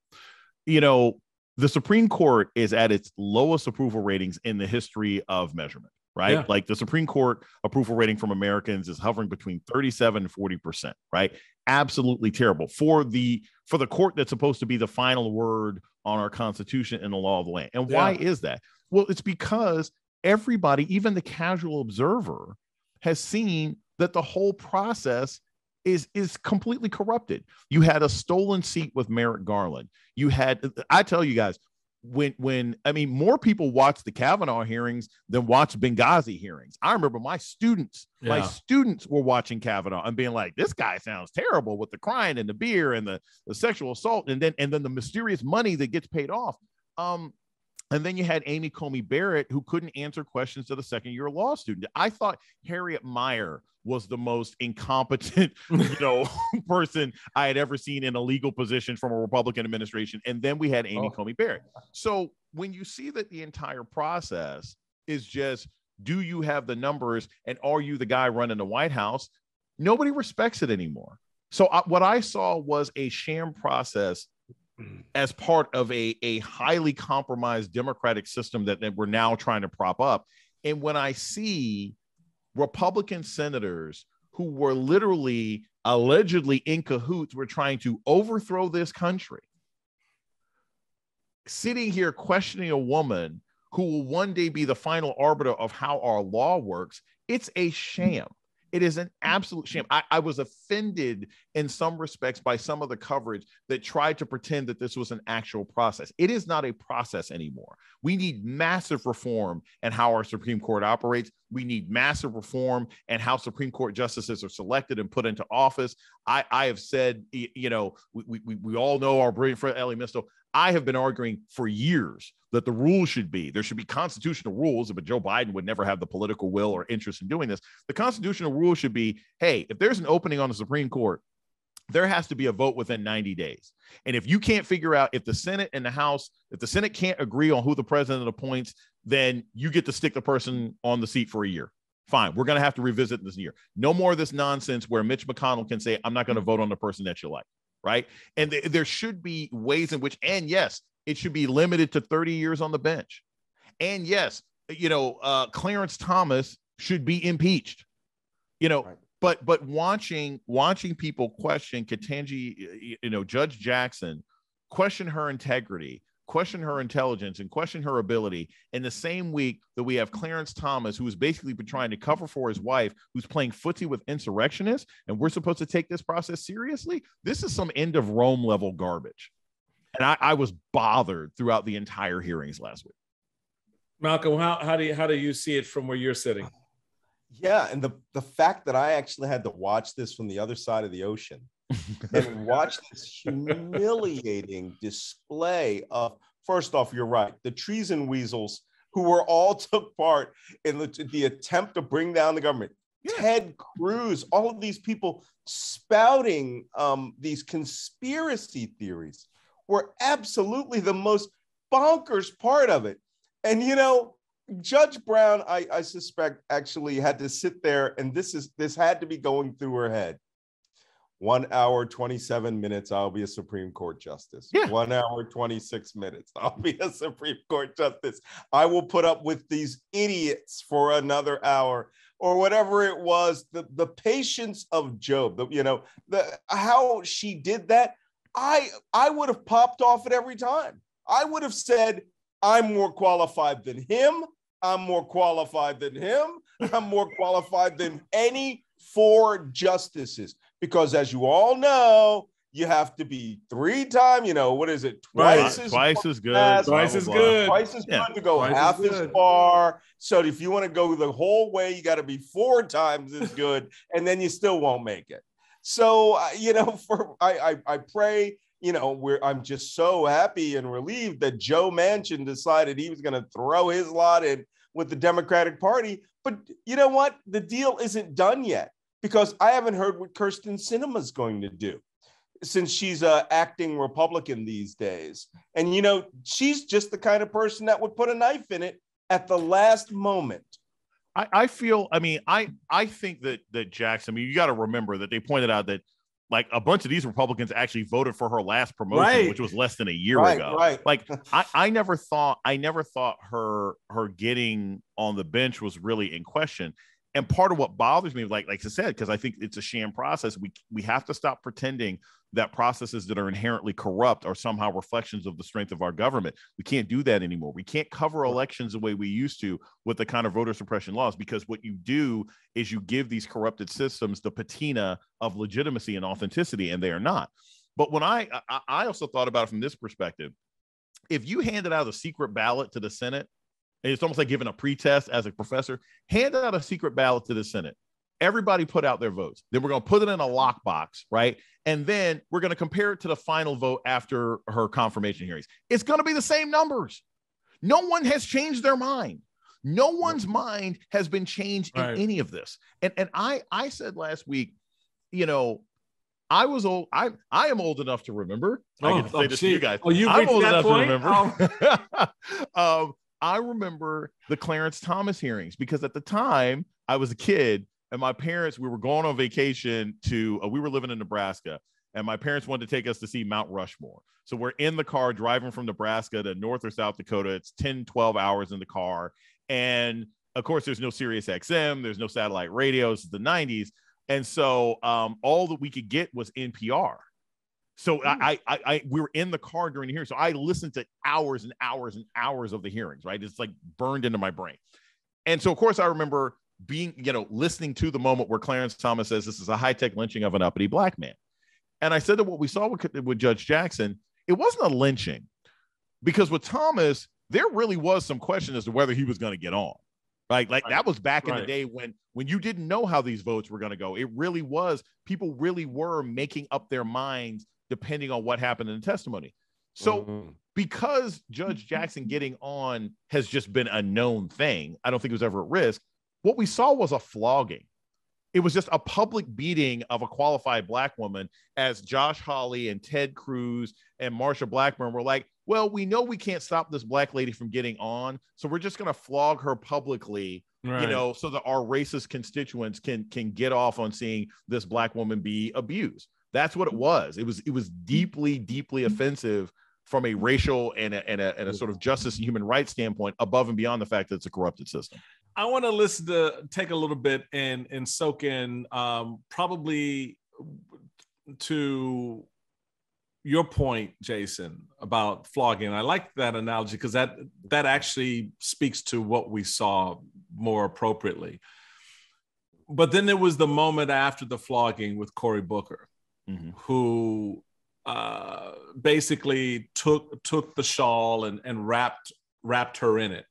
You know, the Supreme Court is at its lowest approval ratings in the history of measurement, right? Yeah. Like the Supreme Court approval rating from Americans is hovering between 37 and 40%, right? Absolutely terrible for the court that's supposed to be the final word on our Constitution and the law of the land. And why is that? Well, it's because everybody, even the casual observer, has seen that the whole process is completely corrupted. You had a stolen seat with Merrick Garland. You had, I tell you guys, when I mean, more people watch the Kavanaugh hearings than watch Benghazi hearings. I remember my students were watching Kavanaugh and being like, this guy sounds terrible with the crying and the beer and the sexual assault and then the mysterious money that gets paid off. And then you had Amy Comey Barrett, who couldn't answer questions to the second-year law student. I thought Harriet Mier was the most incompetent, person I had ever seen in a legal position from a Republican administration. And then we had Amy Comey Barrett. So when you see that the entire process is just, do you have the numbers and are you the guy running the White House? Nobody respects it anymore. So what I saw was a sham process as part of a highly compromised democratic system that we're now trying to prop up. And when I see Republican senators who were literally allegedly in cahoots, were trying to overthrow this country, sitting here questioning a woman who will one day be the final arbiter of how our law works, it's a sham. It is an absolute shame. I was offended in some respects by some of the coverage that tried to pretend that this was an actual process. It is not a process anymore. We need massive reform in how our Supreme Court operates. We need massive reform and how Supreme Court justices are selected and put into office. I have said, we all know our brilliant friend Ellie Misto. I have been arguing for years that the rule should be, there should be constitutional rules, but Joe Biden would never have the political will or interest in doing this. The constitutional rule should be, hey, if there's an opening on the Supreme Court, there has to be a vote within 90 days. And if you can't figure out, if the Senate and the House, if the Senate can't agree on who the president appoints, then you get to stick the person on the seat for a year. Fine. We're going to have to revisit this year. No more of this nonsense where Mitch McConnell can say, I'm not going to vote on the person that you like. Right. And there should be ways in which, and yes, it should be limited to 30 years on the bench. And yes, Clarence Thomas should be impeached, right. But watching people question Ketanji, Judge Jackson, question her integrity, question her intelligence, and question her ability in the same week that we have Clarence Thomas, who has basically been trying to cover for his wife, who's playing footsie with insurrectionists, and we're supposed to take this process seriously. This is some end of Rome level garbage. And I was bothered throughout the entire hearings last week. Malcolm, how do you see it from where you're sitting? Yeah, and the fact that I actually had to watch this from the other side of the ocean and watch this humiliating display of, first off, you're right, the treason weasels who were all took part in the attempt to bring down the government. Yeah. Ted Cruz, all of these people spouting these conspiracy theories were absolutely the most bonkers part of it. And, Judge Brown, I suspect, actually had to sit there, and this had to be going through her head. 1 hour, 27 minutes, I'll be a Supreme Court justice. Yeah. 1 hour, 26 minutes, I'll be a Supreme Court justice. I will put up with these idiots for another hour, or whatever it was. The patience of Job, how she did that, I would have popped off at every time. I would have said, I'm more qualified than him. I'm more qualified than him. I'm more qualified than any 4 justices. Because as you all know, you have to be 3 times, what is it? Twice as good. Twice as good. Twice as good to go half as far. So if you want to go the whole way, you got to be 4 times as good, and then you still won't make it. So, I pray, I'm just so happy and relieved that Joe Manchin decided he was going to throw his lot in with the Democratic Party. But you know what? The deal isn't done yet, because I haven't heard what Kyrsten Sinema's going to do, since she's an acting Republican these days. And, she's just the kind of person that would put a knife in it at the last moment. I think that Jackson, you got to remember that they pointed out that like a bunch of these Republicans actually voted for her last promotion, right, which was less than a year ago. Right. Like I never thought her getting on the bench was really in question. And part of what bothers me, like I said, because I think it's a sham process, we have to stop pretending that processes that are inherently corrupt are somehow reflections of the strength of our government. We can't do that anymore. We can't cover elections the way we used to with the kind of voter suppression laws, because what you do is you give these corrupted systems the patina of legitimacy and authenticity, and they are not. But when I also thought about it from this perspective, if you handed out a secret ballot to the Senate, and it's almost like giving a pretest as a professor, hand out a secret ballot to the Senate. Everybody put out their votes. Then we're going to put it in a lockbox, right? And then we're going to compare it to the final vote after her confirmation hearings. It's going to be the same numbers. No one has changed their mind. No one's mind has been changed in any of this. And I said last week, I was old. I am old enough to remember. I get to say this to you guys. I'm old enough to remember. I remember the Clarence Thomas hearings because at the time I was a kid and my parents, we were going on vacation we were living in Nebraska and my parents wanted to take us to see Mount Rushmore. So we're in the car driving from Nebraska to North or South Dakota. It's 10, 12 hours in the car. And of course, there's no Sirius XM. There's no satellite radios. It's the 90s. And so all that we could get was NPR. So we were in the car during the hearing. So I listened to hours and hours and hours of the hearings, right? It's like burned into my brain. And so, of course, I remember being, listening to the moment where Clarence Thomas says this is a high-tech lynching of an uppity black man. And I said that what we saw with Judge Jackson, it wasn't a lynching, because with Thomas, there really was some question as to whether he was going to get on. Right. Like that was back in the day when you didn't know how these votes were going to go. It really was. People really were making up their minds depending on what happened in the testimony. So because Judge Jackson getting on has just been a known thing. I don't think it was ever at risk. What we saw was a flogging. It was just a public beating of a qualified Black woman, as Josh Hawley and Ted Cruz and Marsha Blackburn were like, well, we know we can't stop this Black lady from getting on, so we're just going to flog her publicly, right, so that our racist constituents can get off on seeing this Black woman be abused. That's what it was. It was deeply, deeply offensive from a racial and a sort of justice and human rights standpoint, above and beyond the fact that it's a corrupted system. I want to take a little bit and soak in probably to your point, Jason, about flogging. I like that analogy because that actually speaks to what we saw more appropriately. But then there was the moment after the flogging with Cory Booker, who basically took the shawl and wrapped her in it,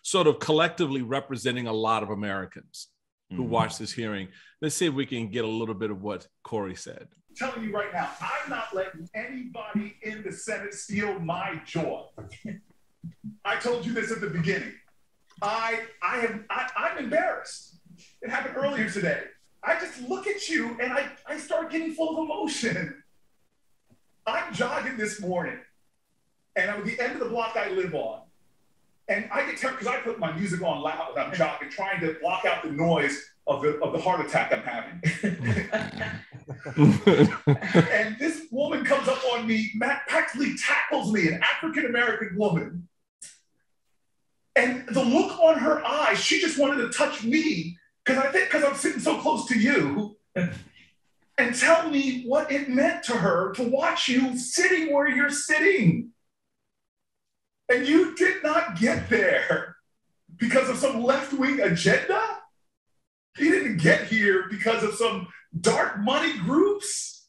sort of collectively representing a lot of Americans who watched this hearing. Let's see if we can get a little bit of what Cory said. I'm telling you right now, I'm not letting anybody in the Senate steal my joy. I told you this at the beginning. I'm embarrassed. It happened earlier today. I just look at you and I start getting full of emotion. I'm jogging this morning and I'm at the end of the block I live on. And I get terrified because I put my music on loud when I'm jogging, trying to block out the noise of the heart attack I'm having. And this woman comes up on me, practically tackles me, an African-American woman. And the look on her eyes, she just wanted to touch me because I'm sitting so close to you, and tell me what it meant to her to watch you sitting where you're sitting. And you did not get there because of some left-wing agenda. You didn't get here because of some dark money groups.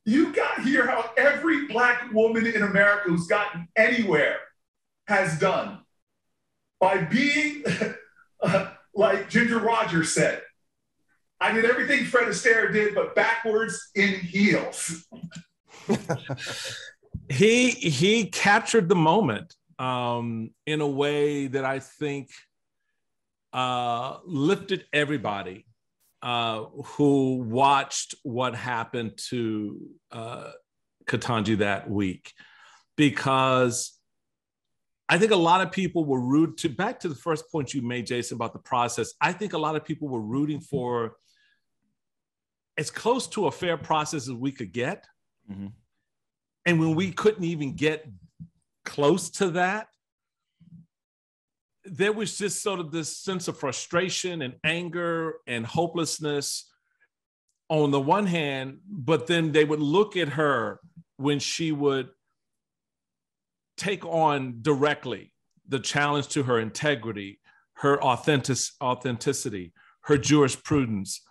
You got here how every Black woman in America who's gotten anywhere has done, by being like Ginger Rogers said, I did everything Fred Astaire did, but backwards in heels. He captured the moment in a way that I think lifted everybody who watched what happened to Ketanji that week, because I think a lot of people were rooting back to the first point you made, Jason, about the process. I think a lot of people were rooting for as close to a fair process as we could get. And when we couldn't even get close to that, there was just sort of this sense of frustration and anger and hopelessness on the one hand, but then they would look at her when she would take on directly the challenge to her integrity, her authenticity, her jurisprudence,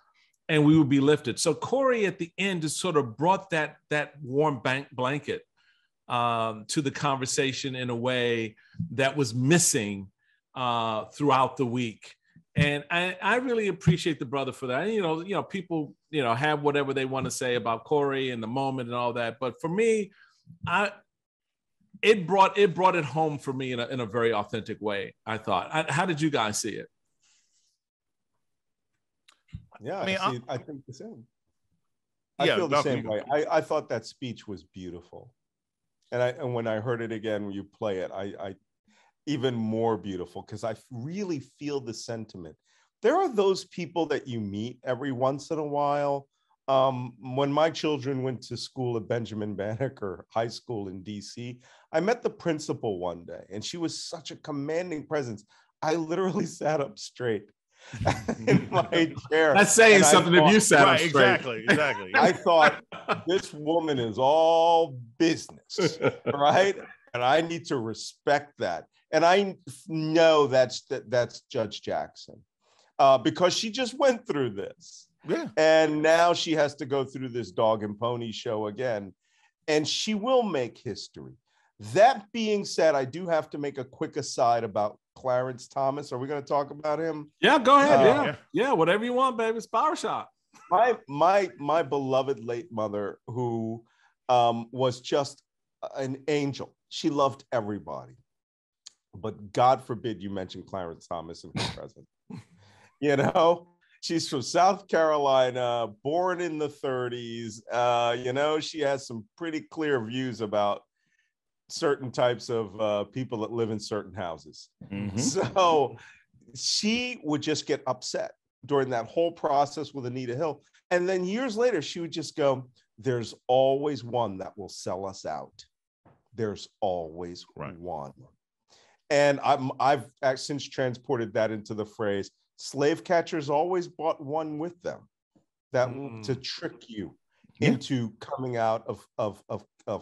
and we would be lifted. So Cory at the end just sort of brought that warm blanket to the conversation in a way that was missing throughout the week. And I really appreciate the brother for that. And, people, have whatever they want to say about Cory and the moment and all that. But for me, it brought it home for me in a very authentic way, I thought. How did you guys see it? Yeah, I think the same. I feel the same way. I thought that speech was beautiful. And when I heard it again, when you play it, I even more beautiful, because I really feel the sentiment. There are those people that you meet every once in a while. When my children went to school at Benjamin Banneker High School in DC, I met the principal one day, and she was such a commanding presence. I literally sat up straight in my chair. That's saying something if you sat up straight. Exactly. I thought, this woman is all business, right? And I need to respect that. And I know that's Judge Jackson, because she just went through this. Yeah. And now she has to go through this dog and pony show again. And she will make history. That being said, I do have to make a quick aside about Clarence Thomas. Are we going to talk about him? Yeah, go ahead. Yeah, whatever you want, baby. It's Barbershop. My beloved late mother, who was just an angel. She loved everybody. But God forbid you mention Clarence Thomas in her presence. You know, she's from South Carolina, born in the 30s. You know, she has some pretty clear views about certain types of people that live in certain houses. Mm-hmm. So she would just get upset during that whole process with Anita Hill. And then years later, she would just go, there's always one that will sell us out. There's always one. And I've since transported that into the phrase, slave catchers always brought one with them that to trick you into coming out of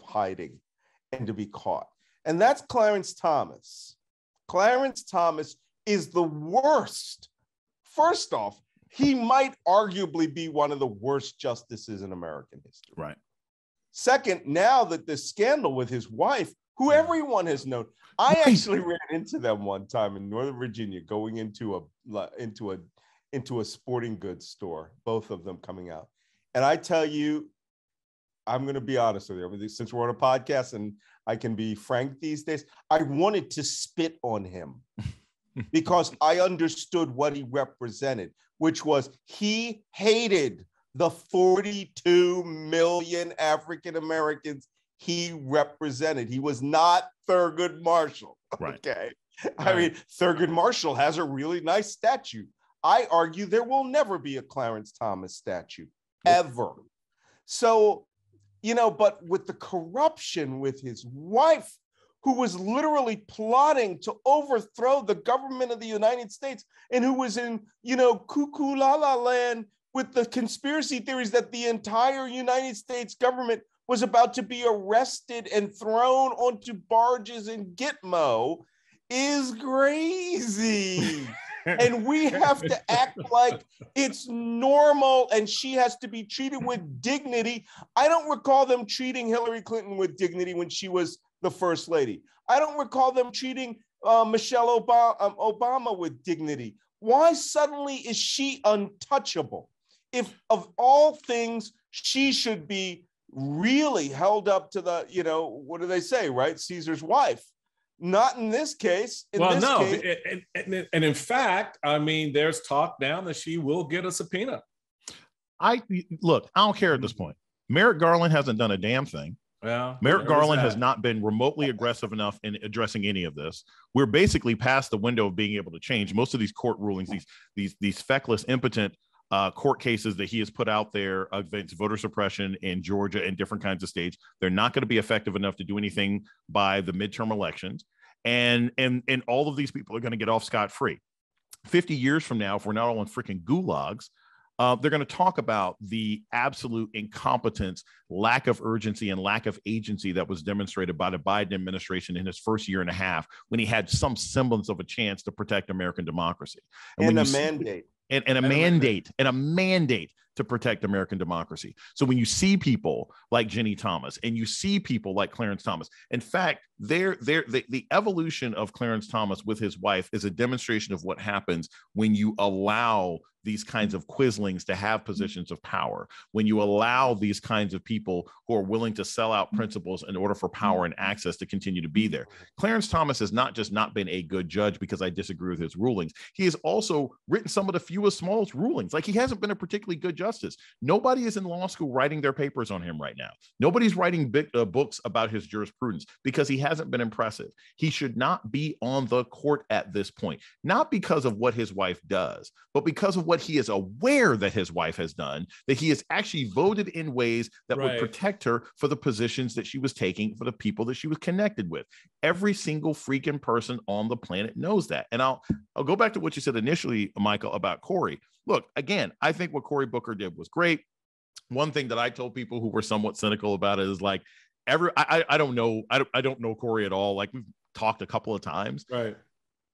hiding and to be caught. And that's Clarence Thomas. Clarence Thomas is the worst. First off, he might arguably be one of the worst justices in American history. Right. Second, now that this scandal with his wife, who everyone has known, I actually ran into them one time in Northern Virginia, going into a sporting goods store, both of them coming out. And I tell you, I'm going to be honest with you, since we're on a podcast and I can be frank these days, I wanted to spit on him because I understood what he represented, which was he hated the 42 million African Americans he represented. He was not Thurgood Marshall. Right. Okay. I mean, Thurgood Marshall has a really nice statue. I argue there will never be a Clarence Thomas statue, ever. So, you know, but with the corruption with his wife, who was literally plotting to overthrow the government of the United States and who was in, you know, cuckoo la la land with the conspiracy theories that the entire United States government was about to be arrested and thrown onto barges in Gitmo, is crazy. And we have to act like it's normal and she has to be treated with dignity. I don't recall them treating Hillary Clinton with dignity when she was the first lady. I don't recall them treating Michelle Obama with dignity. Why suddenly is she untouchable? If of all things, she should be really held up to the, you know, what do they say, right? Caesar's wife. Not in this case. And in fact, I mean, there's talk now that she will get a subpoena. I don't care at this point. Merrick Garland hasn't done a damn thing. Yeah, Merrick Garland has not been remotely aggressive enough in addressing any of this. We're basically past the window of being able to change most of these court rulings, these feckless, impotent court cases that he has put out there against voter suppression in Georgia and different kinds of states. They're not going to be effective enough to do anything by the midterm elections. And all of these people are going to get off scot-free. 50 years from now, if we're not all in freaking gulags, they're going to talk about the absolute incompetence, lack of urgency, and lack of agency that was demonstrated by the Biden administration in his first year and a half when he had some semblance of a chance to protect American democracy. And a mandate. And a mandate to protect American democracy. So when you see people like Ginny Thomas and you see people like Clarence Thomas, in fact, the evolution of Clarence Thomas with his wife is a demonstration of what happens when you allow these kinds of quislings to have positions of power, when you allow these kinds of people who are willing to sell out principles in order for power and access to continue to be there. Clarence Thomas has not just not been a good judge because I disagree with his rulings. He has also written some of the fewest, smallest rulings. Like, he hasn't been a particularly good justice. Nobody is in law school writing their papers on him right now. Nobody's writing books about his jurisprudence because he hasn't been impressive. He should not be on the court at this point, not because of what his wife does, but because of what he is aware that his wife has done, that he has actually voted in ways that would protect her for the positions that she was taking for the people that she was connected with. Every single freaking person on the planet knows that. And I'll go back to what you said initially, Michael, about Cory. Look, again, I think what Cory Booker did was great. One thing that I told people who were somewhat cynical about it is like, I don't know Cory at all. Like, we've talked a couple of times. Right.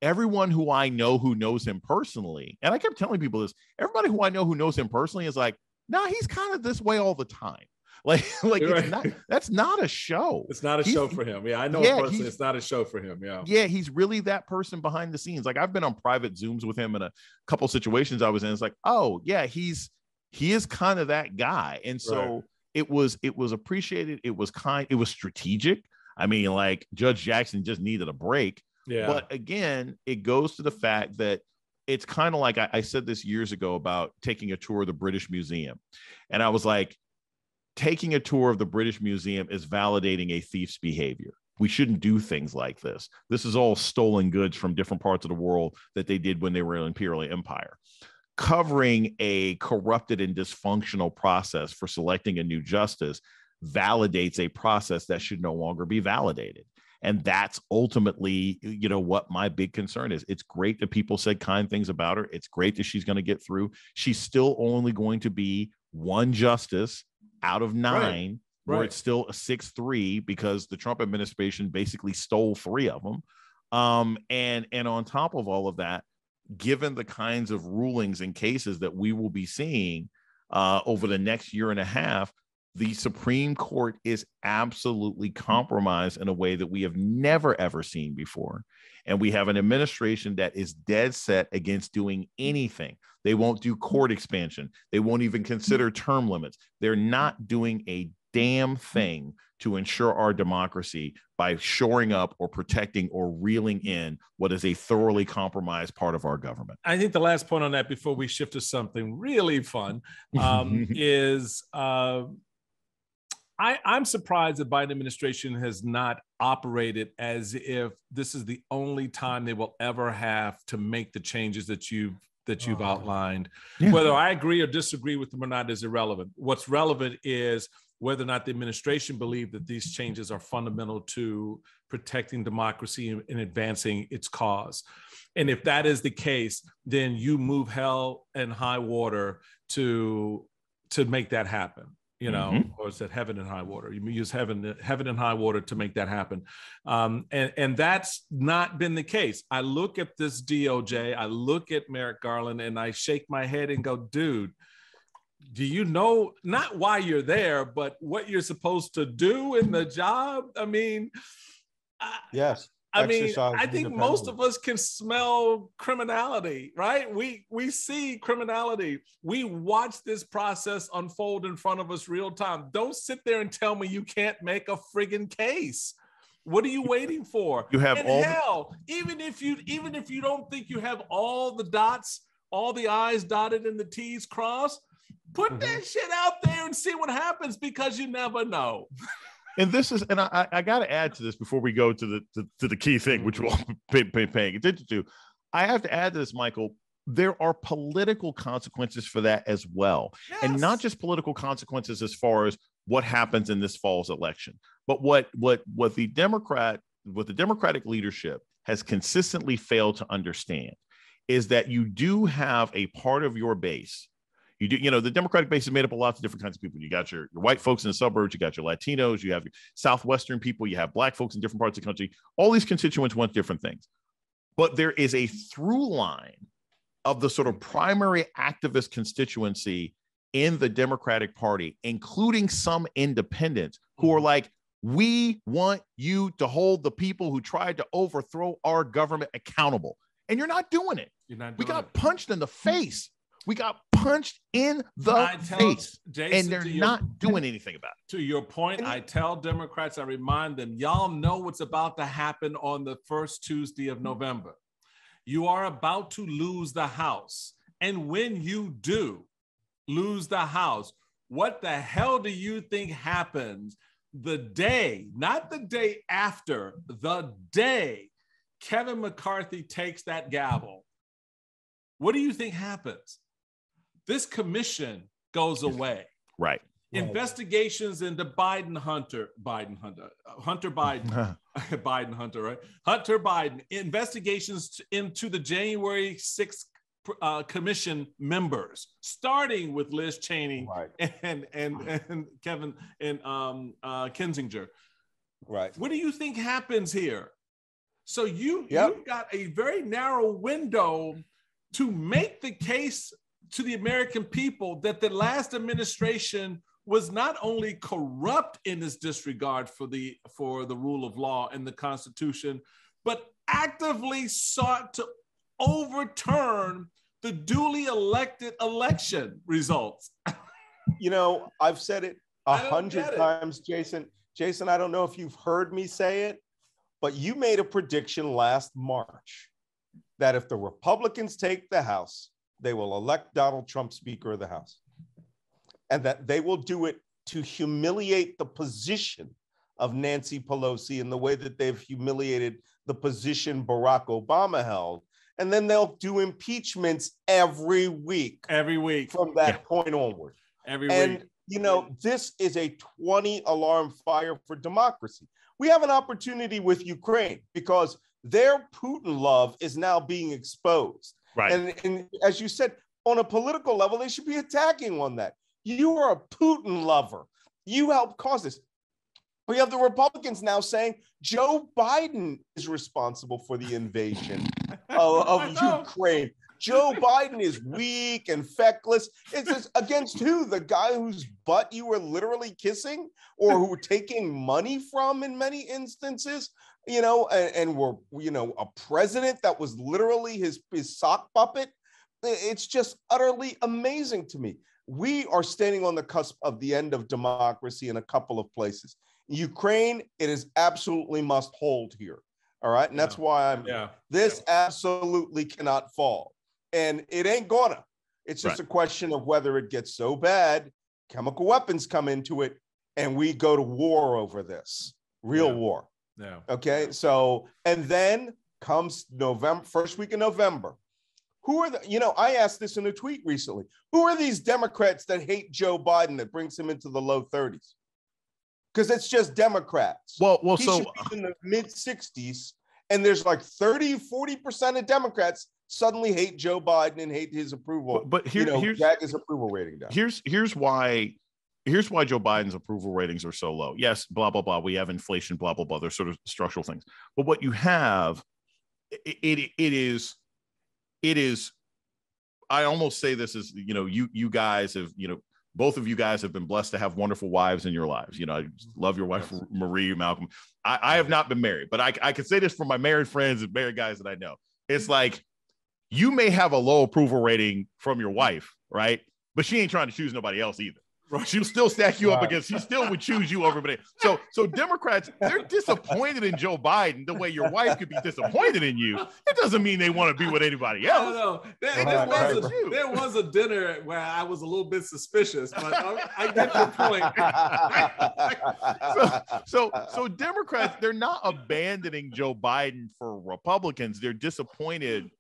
Everyone who I know who knows him personally, and I kept telling people this, everybody who I know who knows him personally is like, nah, he's kind of this way all the time. Like it's not, that's not a show. It's not a show for him. Yeah, I know him personally. It's not a show for him. Yeah, he's really that person behind the scenes. Like, I've been on private Zooms with him in a couple situations I was in. It's like, oh yeah, he is kind of that guy. And so it was appreciated. It was kind. It was strategic I mean, like Judge Jackson just needed a break. Yeah. But again, it goes to the fact that it's kind of like I said this years ago about taking a tour of the British Museum. And I was like, taking a tour of the British Museum is validating a thief's behavior. We shouldn't do things like this. This is all stolen goods from different parts of the world that they did when they were an imperial empire. Covering a corrupted and dysfunctional process for selecting a new justice validates a process that should no longer be validated. And that's ultimately, you know, what my big concern is. It's great that people said kind things about her. It's great that she's going to get through. She's still only going to be one justice out of 9, where it's still a 6-3 because the Trump administration basically stole 3 of them. And on top of all of that, given the kinds of rulings and cases that we will be seeing over the next year and a half, the Supreme Court is absolutely compromised in a way that we have never, ever seen before. And we have an administration that is dead set against doing anything. They won't do court expansion. They won't even consider term limits. They're not doing a damn thing to ensure our democracy by shoring up or protecting or reeling in what is a thoroughly compromised part of our government. I think the last point on that before we shift to something really fun is I'm surprised the Biden administration has not operated as if this is the only time they will ever have to make the changes that you've outlined. Yeah. Whether I agree or disagree with them or not is irrelevant. What's relevant is whether or not the administration believe that these changes are fundamental to protecting democracy and advancing its cause. And if that is the case, then you move hell and high water to make that happen. You know, or is it heaven and high water? You use heaven and high water to make that happen. And that's not been the case. I look at this DOJ, I look at Merrick Garland, and I shake my head and go, dude, do you know not why you're there, but what you're supposed to do in the job? I mean, yes. I mean, I think most of us can smell criminality, right? We see criminality. We watch this process unfold in front of us real time. Don't sit there and tell me you can't make a friggin' case. What are you waiting for? You have even if you don't think you have all the dots, all the I's dotted and the T's crossed, put that shit out there and see what happens, because you never know. And this is, and I got to add to this before we go to the key thing, which we'll be paying attention to. I have to add to this, Michael. There are political consequences for that as well, and not just political consequences as far as what happens in this fall's election, but what the Democratic leadership has consistently failed to understand is that you do have a part of your base. You know, the Democratic base is made up of lots of different kinds of people. You got your white folks in the suburbs, you got your Latinos, you have your Southwestern people, you have Black folks in different parts of the country. All these constituents want different things. But there is a through line of the sort of primary activist constituency in the Democratic Party, including some independents who are like, we want you to hold the people who tried to overthrow our government accountable. And you're not doing it. We got punched in the face. We got punched in the face, Jason, and they're not doing anything about it. To your point, I tell Democrats, I remind them, y'all know what's about to happen on the first Tuesday of November. You are about to lose the House. And when you do lose the House, what the hell do you think happens the day, not the day after, the day Kevin McCarthy takes that gavel? What do you think happens? This commission goes away. Right. Investigations into Hunter Biden. Investigations into the January 6th commission members, starting with Liz Cheney and Kevin and Kinzinger. Right. What do you think happens here? So you've got a very narrow window to make the case to the American people that the last administration was not only corrupt in its disregard for the rule of law and the Constitution, but actively sought to overturn the duly elected election results. You know, I've said it 100 times, Jason. Jason, I don't know if you've heard me say it, but you made a prediction last March that if the Republicans take the House, they will elect Donald Trump Speaker of the House, and that they will do it to humiliate the position of Nancy Pelosi in the way that they've humiliated the position Barack Obama held. And then they'll do impeachments every week. Every week. From that point onward. Every week. And, this is a 20-alarm fire for democracy. We have an opportunity with Ukraine because their Putin love is now being exposed. Right. And as you said, on a political level, they should be attacking on that. You are a Putin lover. You helped cause this. We have the Republicans now saying Joe Biden is responsible for the invasion of Ukraine. Joe Biden is weak and feckless. It's just against who? The guy whose butt you were literally kissing or who were taking money from in many instances, and were, a president that was literally his sock puppet. It's just utterly amazing to me. We are standing on the cusp of the end of democracy in a couple of places. Ukraine, it is absolutely must hold here. All right. And that's why this absolutely cannot fall. And it ain't gonna. It's just a question of whether it gets so bad, chemical weapons come into it, and we go to war over this. Real war. Yeah. Okay. So, and then comes November, first week of November. Who are the, I asked this in a tweet recently. Who are these Democrats that hate Joe Biden that brings him into the low 30s? Because it's just Democrats. Well, he so should be in the mid 60s, and there's like 40% of Democrats suddenly hate Joe Biden and hate his approval. But here's drag his approval rating down. Here's why Joe Biden's approval ratings are so low. Yes, blah blah blah. We have inflation, blah blah blah. There's sort of structural things. But what you have, it is. I almost say this is, you guys have, both of you guys have been blessed to have wonderful wives in your lives. I love your wife, Marie, Malcolm. I have not been married, but I can say this for my married friends and married guys that I know. It's like, you may have a low approval rating from your wife, right? But she ain't trying to choose nobody else either. Right. She'll still stack you up against, she still would choose you over everybody. So Democrats, they're disappointed in Joe Biden the way your wife could be disappointed in you. It doesn't mean they want to be with anybody else. No. There was a dinner where I was a little bit suspicious, but I get your point. So Democrats, they're not abandoning Joe Biden for Republicans. They're disappointed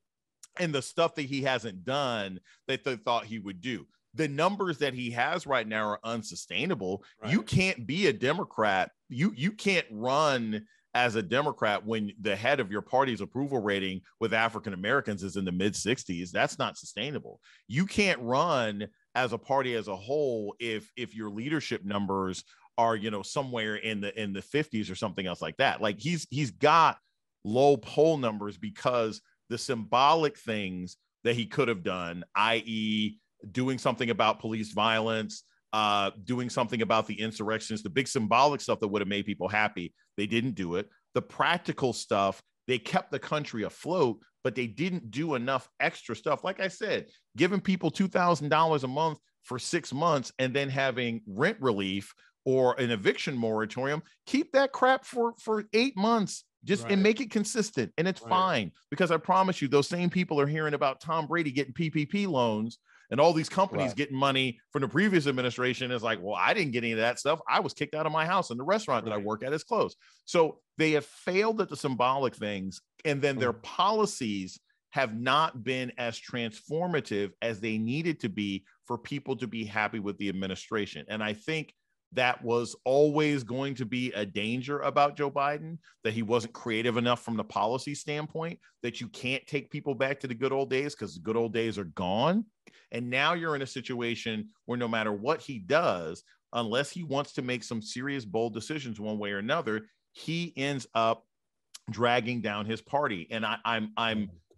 in the stuff that he hasn't done that they thought he would do. The numbers that he has right now are unsustainable. Right. You can't be a Democrat. You can't run as a Democrat when the head of your party's approval rating with African Americans is in the mid 60s. That's not sustainable. You can't run as a party as a whole if your leadership numbers are, somewhere in the 50s or something else like that. Like he's got low poll numbers because the symbolic things that he could have done, i.e., doing something about police violence, doing something about the insurrections, the big symbolic stuff that would have made people happy. They didn't do it. The practical stuff, they kept the country afloat, but they didn't do enough extra stuff. Like I said, giving people $2,000 a month for 6 months and then having rent relief or an eviction moratorium, keep that crap for 8 months. And make it consistent. And it's fine, because I promise you, those same people are hearing about Tom Brady getting PPP loans and all these companies getting money from the previous administration. Is like, well, I didn't get any of that stuff. I was kicked out of my house, and the restaurant that I work at is closed. So they have failed at the symbolic things. And then their policies have not been as transformative as they needed to be for people to be happy with the administration. And I think that was always going to be a danger about Joe Biden, that he wasn't creative enough from the policy standpoint, that you can't take people back to the good old days because the good old days are gone. And now you're in a situation where no matter what he does, unless he wants to make some serious, bold decisions one way or another, he ends up dragging down his party. And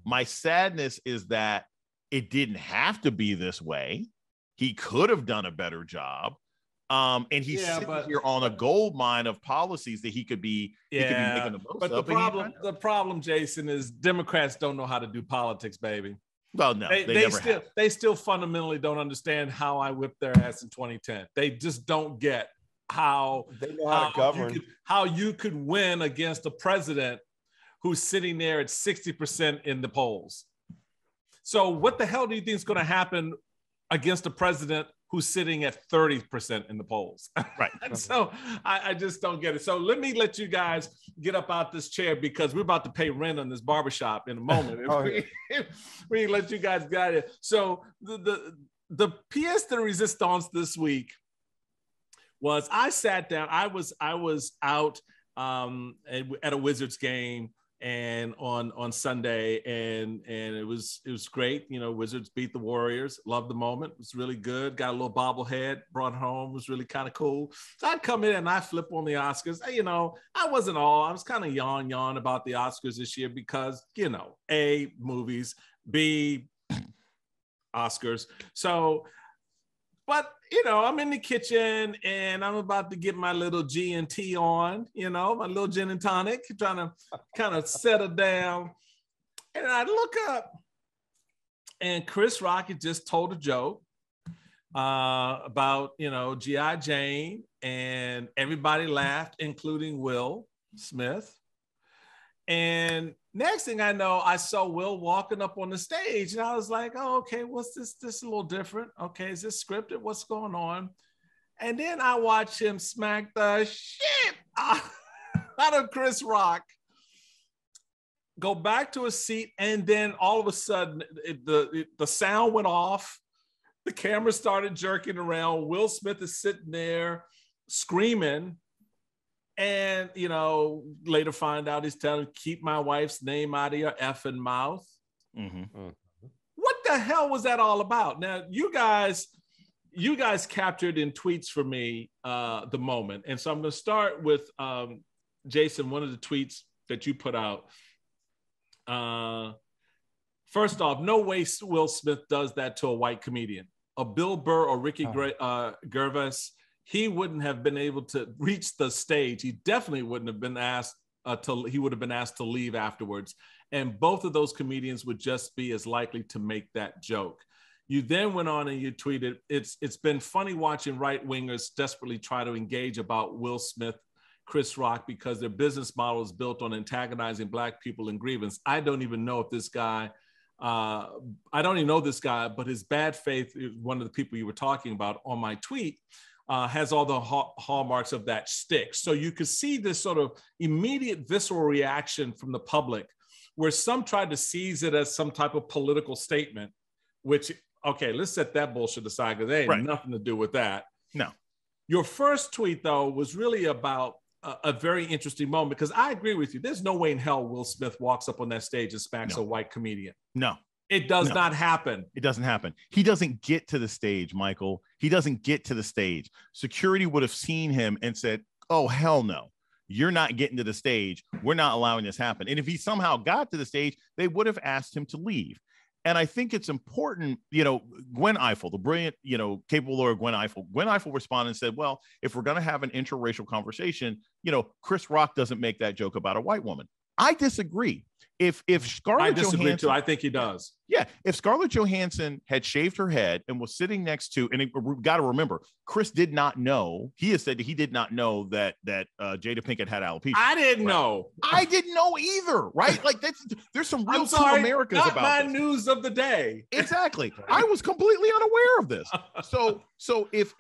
my sadness is that it didn't have to be this way. He could have done a better job. And he's sitting here on a gold mine of policies that he could be making the most of. But the problem, Jason, is Democrats don't know how to do politics, baby. Well, no, they still fundamentally don't understand how I whipped their ass in 2010. They just don't get how they know how to govern. How you could win against a president who's sitting there at 60% in the polls. So what the hell do you think is going to happen against a president who's sitting at 30% in the polls? Right. And so I just don't get it. So let you guys get up out this chair, because we're about to pay rent on this barbershop in a moment. We let you guys get it. So the pièce de résistance this week was, I sat down. I was out at a Wizards game and on Sunday, and it was great. You know, Wizards beat the Warriors. Loved the moment. It was really good. Got a little bobblehead brought home. It was really kind of cool. So I'd come in and I flip on the Oscars. You know, I was kind of yawn about the Oscars this year because, you know, A, movies, B, Oscars. So, but, you know, I'm in the kitchen and I'm about to get my little G&T on, you know, my little gin and tonic, trying to kind of settle down. And I look up and Chris Rock had just told a joke about, you know, G.I. Jane, and everybody laughed, including Will Smith. And next thing I know, I saw Will walking up on the stage, and I was like, oh, okay, what's this? This is a little different. Okay, is this scripted? What's going on? And then I watched him smack the shit out of Chris Rock, go back to his seat, and then all of a sudden, the sound went off. The camera started jerking around. Will Smith is sitting there screaming. And, you know, later find out he's telling, keep my wife's name out of your effing mouth. Mm-hmm. What the hell was that all about? Now, you guys captured in tweets for me the moment. And so I'm going to start with Jason, one of the tweets that you put out. First off, no way Will Smith does that to a white comedian. A Bill Burr or Ricky Gervais, he wouldn't have been able to reach the stage. He definitely wouldn't have been asked he would have been asked to leave afterwards. And both of those comedians would just be as likely to make that joke. You then went on and you tweeted, it's been funny watching right-wingers desperately try to engage about Will Smith, Chris Rock, because their business model is built on antagonizing Black people and grievance. I don't even know this guy, but his bad faith is one of the people you were talking about on my tweet. Has all the hallmarks of that stick. So you could see this sort of immediate visceral reaction from the public, where some tried to seize it as some type of political statement, which, okay, let's set that bullshit aside, because they ain't nothing to do with that. No. Your first tweet, though, was really about a very interesting moment, because I agree with you. There's no way in hell Will Smith walks up on that stage and smacks a white comedian. No. It does not happen. It doesn't happen. He doesn't get to the stage, Michael. He doesn't get to the stage. Security would have seen him and said, oh, hell no. You're not getting to the stage. We're not allowing this happen. And if he somehow got to the stage, they would have asked him to leave. And I think it's important, you know, Gwen Ifill, the brilliant, you know, capable lawyer Gwen Ifill responded and said, well, if we're going to have an interracial conversation, you know, Chris Rock doesn't make that joke about a white woman. I disagree. If Scarlett Johansson, too. I think he does. Yeah. If Scarlett Johansson had shaved her head and was sitting next to, and we've got to remember, Chris did not know. He has said that he did not know that Jada Pinkett had alopecia. I didn't know. I didn't know either. Right? Like there's some real Team Americas not about my this. News of the day. Exactly. I was completely unaware of this. So if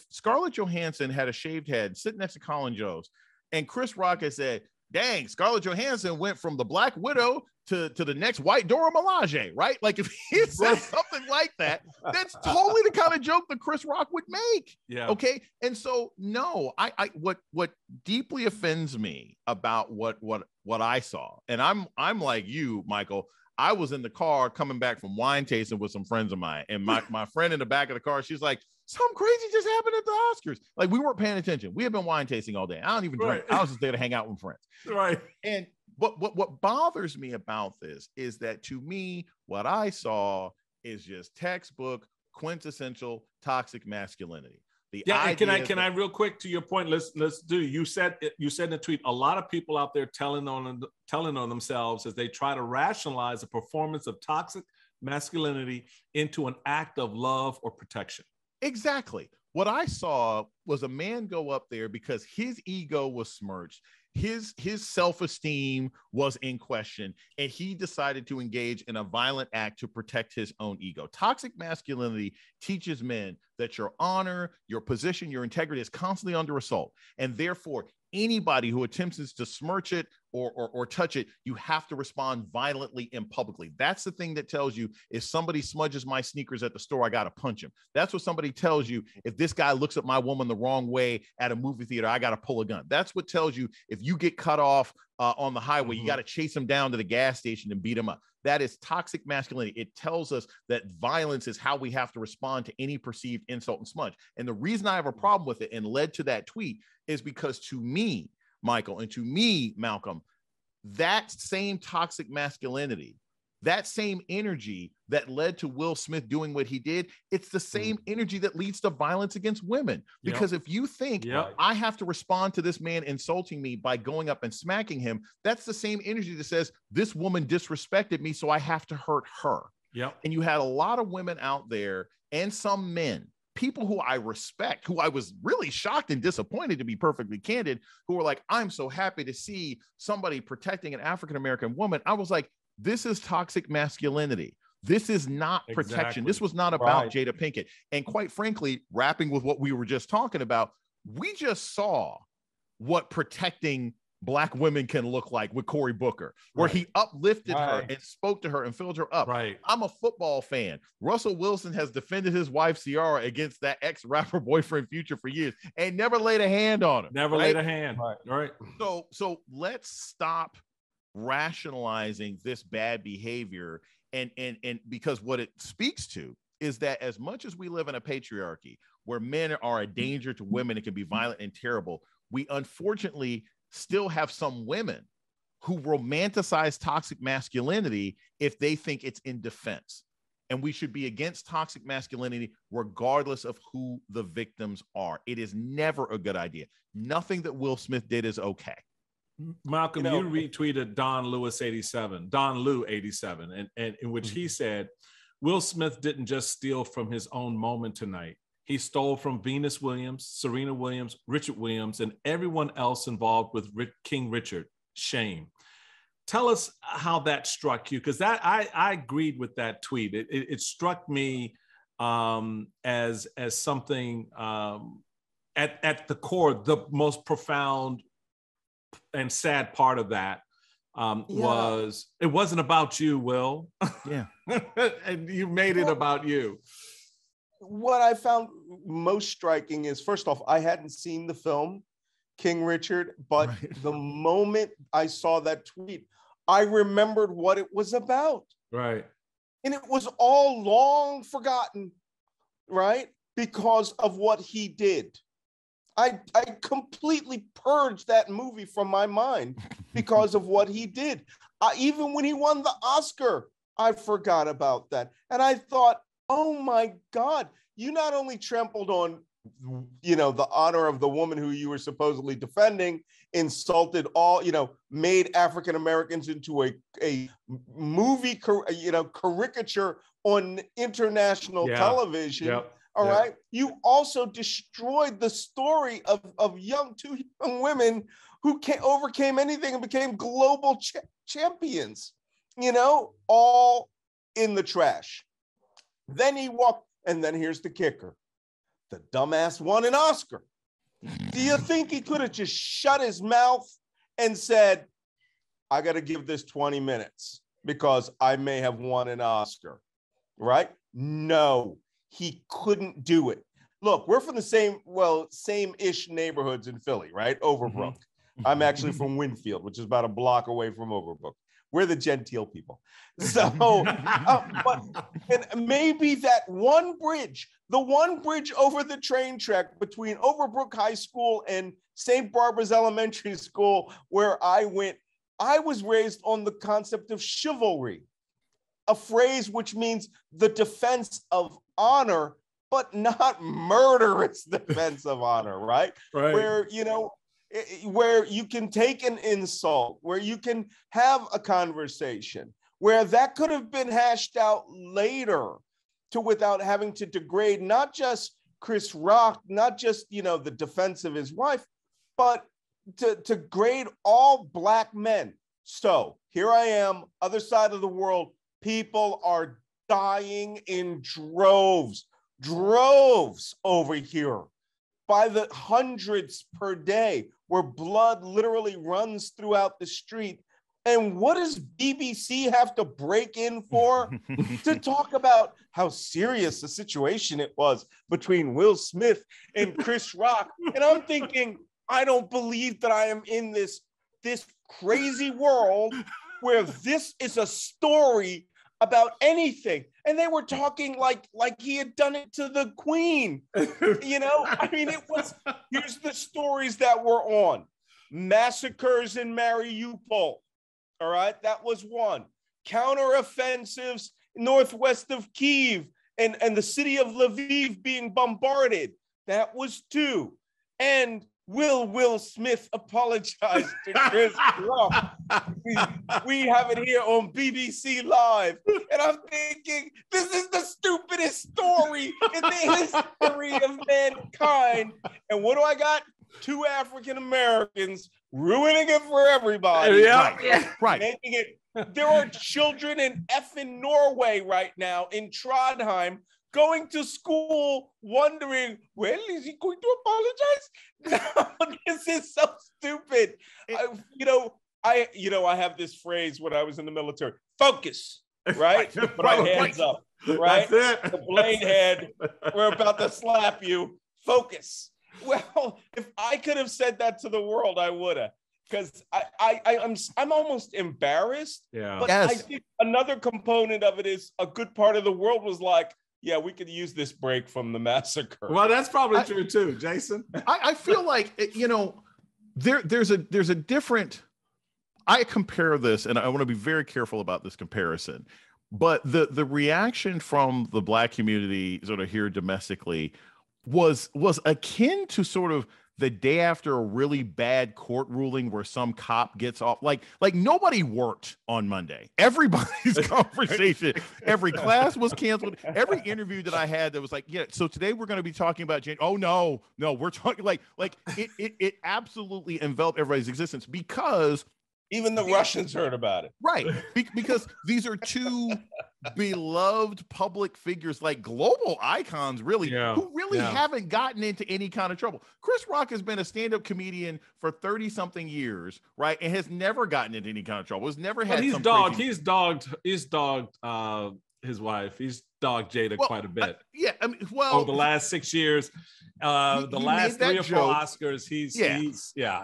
Scarlett Johansson had a shaved head sitting next to Colin Jost, and Chris Rock has said, dang, Scarlett Johansson went from the Black Widow to the next white Dora Milaje, right? Like if he says something like that, that's totally the kind of joke that Chris Rock would make. Yeah. Okay. And so no, what deeply offends me about what I saw, and I'm like you, Michael. I was in the car coming back from wine tasting with some friends of mine, and my friend in the back of the car, she's like, something crazy just happened at the Oscars. Like, we weren't paying attention. We had been wine tasting all day. I don't even drink. I was just there to hang out with friends. Right. And what bothers me about this is that, to me, what I saw is just textbook, quintessential toxic masculinity. Can I real quick to your point? Let's do. You said in the tweet, a lot of people out there telling on themselves as they try to rationalize the performance of toxic masculinity into an act of love or protection. Exactly. What I saw was a man go up there because his ego was smirched. His self-esteem was in question, and he decided to engage in a violent act to protect his own ego. Toxic masculinity teaches men that your honor, your position, your integrity is constantly under assault, and therefore anybody who attempts to smirch it or touch it, you have to respond violently and publicly. That's the thing that tells you if somebody smudges my sneakers at the store, I got to punch him. That's what somebody tells you if this guy looks at my woman the wrong way at a movie theater, I got to pull a gun. That's what tells you if you get cut off on the highway, you got to chase him down to the gas station and beat him up. That is toxic masculinity. It tells us that violence is how we have to respond to any perceived insult and smudge. And the reason I have a problem with it and led to that tweet is because to me, Michael, and to me, Malcolm, that same toxic masculinity, that same energy that led to Will Smith doing what he did, it's the same energy that leads to violence against women. Because if you think I have to respond to this man insulting me by going up and smacking him, that's the same energy that says this woman disrespected me, so I have to hurt her. And you had a lot of women out there and some men, people who I respect, who I was really shocked and disappointed, to be perfectly candid, who were like, I'm so happy to see somebody protecting an African-American woman. I was like, this is toxic masculinity. This is not protection. This was not about Jada Pinkett. And quite frankly, wrapping with what we were just talking about, we just saw what protecting Black women can look like with Cory Booker, where he uplifted her and spoke to her and filled her up. I'm a football fan. Russell Wilson has defended his wife, Ciara, against that ex-rapper boyfriend Future for years and never laid a hand on him. Never laid a hand. So let's stop rationalizing this bad behavior. And because what it speaks to is that as much as we live in a patriarchy where men are a danger to women, it can be violent and terrible, we unfortunately still have some women who romanticize toxic masculinity if they think it's in defense. And we should be against toxic masculinity regardless of who the victims are. It is never a good idea. Nothing that Will Smith did is okay. Malcolm, you retweeted Don Lewis 87, Don Lou 87, and in which he said, Will Smith didn't just steal from his own moment tonight. He stole from Venus Williams, Serena Williams, Richard Williams, and everyone else involved with King Richard. Shame. Tell us how that struck you, because that I agreed with that tweet. It struck me as something at the core, the most profound and sad part of that was it wasn't about you, Will. And you made it about you. What I found most striking is, first off, I hadn't seen the film King Richard, but the moment I saw that tweet, I remembered what it was about. And it was all long forgotten, because of what he did. I completely purged that movie from my mind because of what he did. Even when he won the Oscar, I forgot about that. And I thought, oh my God, you not only trampled on, the honor of the woman who you were supposedly defending, insulted all, made African Americans into a movie, caricature on international television. You also destroyed the story of two young women who overcame anything and became global champions, all in the trash. Then he walked, and then here's the kicker. The dumbass won an Oscar. Do you think he could have just shut his mouth and said, I got to give this 20 minutes because I may have won an Oscar, No, he couldn't do it. Look, we're from the same-ish neighborhoods in Philly, Overbrook. I'm actually from Winfield, which is about a block away from Overbrook. We're the genteel people. So, and maybe that one bridge, the one bridge over the train track between Overbrook High School and St. Barbara's Elementary School, where I went, I was raised on the concept of chivalry, a phrase which means the defense of honor, but not murderous defense of honor, Where, where you can take an insult, where you can have a conversation, where that could have been hashed out later without having to degrade not just Chris Rock, not just, you know, the defense of his wife, but to grade all Black men. So here I am, other side of the world. People are dying in droves over here by the hundreds per day, where blood literally runs throughout the street. And what does BBC have to break in for? To talk about how serious the situation it was between Will Smith and Chris Rock. And I'm thinking, I don't believe that I am in this crazy world where this is a story about anything. And they were talking like he had done it to the Queen. You know, I mean, here's the stories that were on. Massacres in Mariupol. All right, that was one. Counteroffensives northwest of Kyiv and the city of Lviv being bombarded. That was two. And Will Smith apologized to Chris Rock. We have it here on BBC Live. And I'm thinking, this is the stupidest story in the history of mankind. And what do I got? Two African Americans ruining it for everybody. Right. Making it. There are children in effing Norway right now in Trondheim going to school wondering, well, is he going to apologize? No, this is so stupid. I have this phrase when I was in the military: focus, right? Put our hands up, right? That's it. The blade head, we're about to slap you. Focus. Well, if I could have said that to the world, I would have, because I'm almost embarrassed. Yeah. But I think another component of it is a good part of the world was like, yeah, we could use this break from the massacre. Well, that's probably true too, Jason. I feel like, you know, there's a different. I compare this, and I want to be very careful about this comparison. But the reaction from the Black community, sort of here domestically, was akin to sort of the day after a really bad court ruling where some cop gets off. Like nobody worked on Monday. Everybody's conversation, every class was canceled. Every interview that I had that was like, yeah, so today we're going to be talking about oh no, we're talking like it absolutely enveloped everybody's existence, because even the Russians heard about it. Right. Because these are two beloved public figures, like global icons, really, who really haven't gotten into any kind of trouble. Chris Rock has been a stand-up comedian for 30-something years, right? And has never gotten into any kind of trouble. Has never had He's dogged his wife. He's dogged Jada quite a bit. Over the last 6 years, the last 3 or 4 Oscars,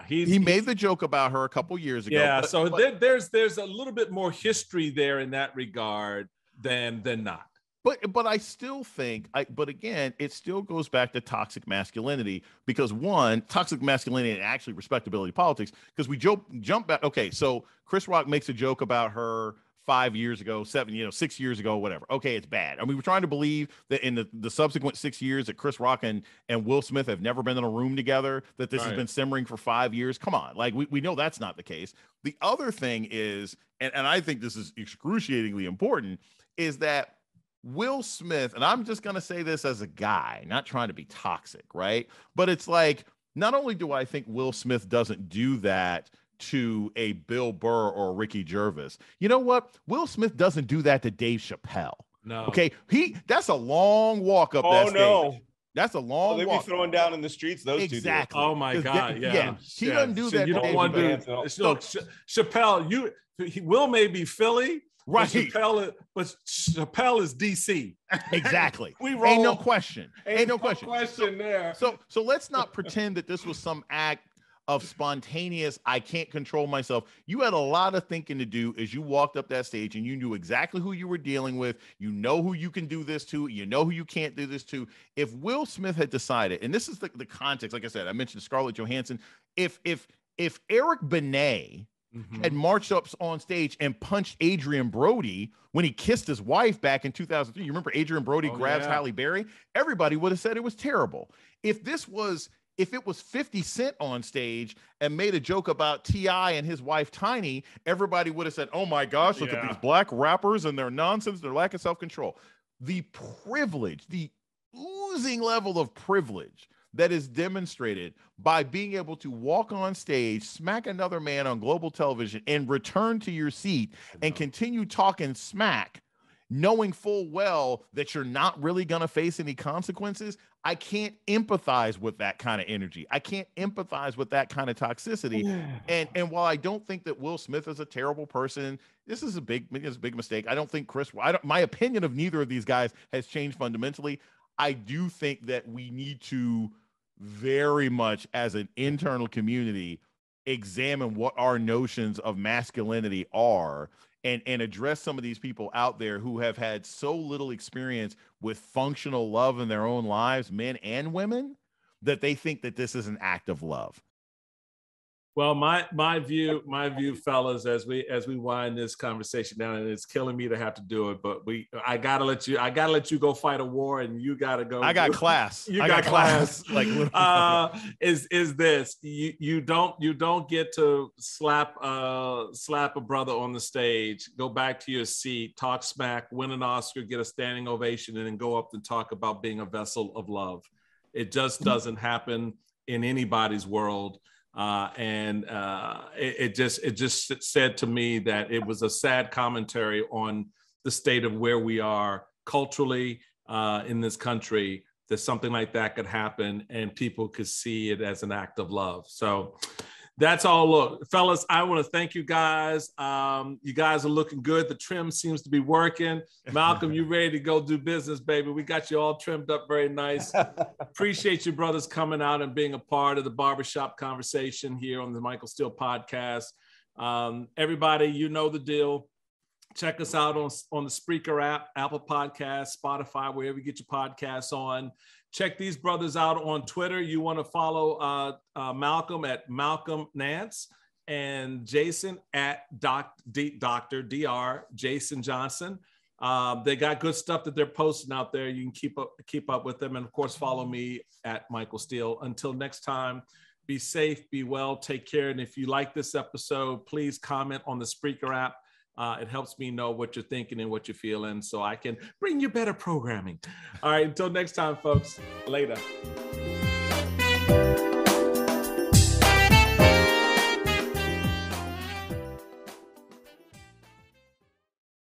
he made the joke about her a couple years ago. Yeah, there's a little bit more history there in that regard than not. But I still think, but again, it still goes back to toxic masculinity, because one, toxic masculinity and actually respectability politics, because we jump back. Okay, so Chris Rock makes a joke about her 5 years ago, 6 years ago, whatever. Okay, it's bad. I mean, we're trying to believe that in the subsequent 6 years that Chris Rock and Will Smith have never been in a room together, that this has been simmering for 5 years. Come on. Like, we know that's not the case. The other thing is, and I think this is excruciatingly important, is that Will Smith, and I'm just going to say this as a guy, not trying to be toxic, right? But it's like, not only do I think Will Smith doesn't do that to a Bill Burr or Ricky Gervais, you know what? Will Smith doesn't do that to Dave Chappelle. No. Okay. That's a long walk up that stage. No. That's a long walk. They'd be throwing down in the streets, those exactly. two do. Oh my God. Yeah. He doesn't do that. You don't want to do Chappelle. Will may be Philly. Right. But Chappelle is DC. Exactly. Ain't no question. Ain't no question. There. So let's not pretend that this was some act of spontaneous, I can't control myself. You had a lot of thinking to do as you walked up that stage, and you knew exactly who you were dealing with. You know who you can do this to. You know who you can't do this to. If Will Smith had decided, and this is the context, like I said, I mentioned Scarlett Johansson. If Eric Benet had marched up on stage and punched Adrian Brody when he kissed his wife back in 2003. You remember Adrian Brody grabs Halle Berry? Everybody would have said it was terrible. If it was 50 Cent on stage and made a joke about T.I. and his wife Tiny, everybody would have said, oh my gosh, look at these black rappers and their nonsense, their lack of self-control. The privilege, the amazing level of privilege that is demonstrated by being able to walk on stage, smack another man on global television, and return to your seat and continue talking smack, knowing full well that you're not really going to face any consequences. I can't empathize with that kind of energy. I can't empathize with that kind of toxicity. And while I don't think that Will Smith is a terrible person, this is a big mistake. I don't think my opinion of neither of these guys has changed fundamentally. I do think that we need to very much, as an internal community, examine what our notions of masculinity are and address some of these people out there who have had so little experience with functional love in their own lives, men and women, that they think that this is an act of love. Well, my view, fellas, as we wind this conversation down, and it's killing me to have to do it, but I gotta let you go fight a war, and you gotta go. I got class. You got class. Like is this you don't get to slap a brother on the stage, go back to your seat, talk smack, win an Oscar, get a standing ovation, and then go up and talk about being a vessel of love. It just doesn't happen in anybody's world. It just said to me that it was a sad commentary on the state of where we are culturally in this country, that something like that could happen and people could see it as an act of love. So that's all. Look, fellas, I want to thank you guys. You guys are looking good. The trim seems to be working. Malcolm, you ready to go do business, baby? We got you all trimmed up very nice. Appreciate you brothers coming out and being a part of the barbershop conversation here on the Michael Steele podcast. Everybody, you know the deal. Check us out on the Spreaker app, Apple Podcasts, Spotify, wherever you get your podcasts on. Check these brothers out on Twitter. You want to follow Malcolm at Malcolm Nance and Jason at Dr. Jason Johnson. They got good stuff that they're posting out there. You can keep up with them. And of course, follow me at Michael Steele. Until next time, be safe, be well, take care. And if you like this episode, please comment on the Spreaker app. It helps me know what you're thinking and what you're feeling so I can bring you better programming. All right, until next time, folks. Later.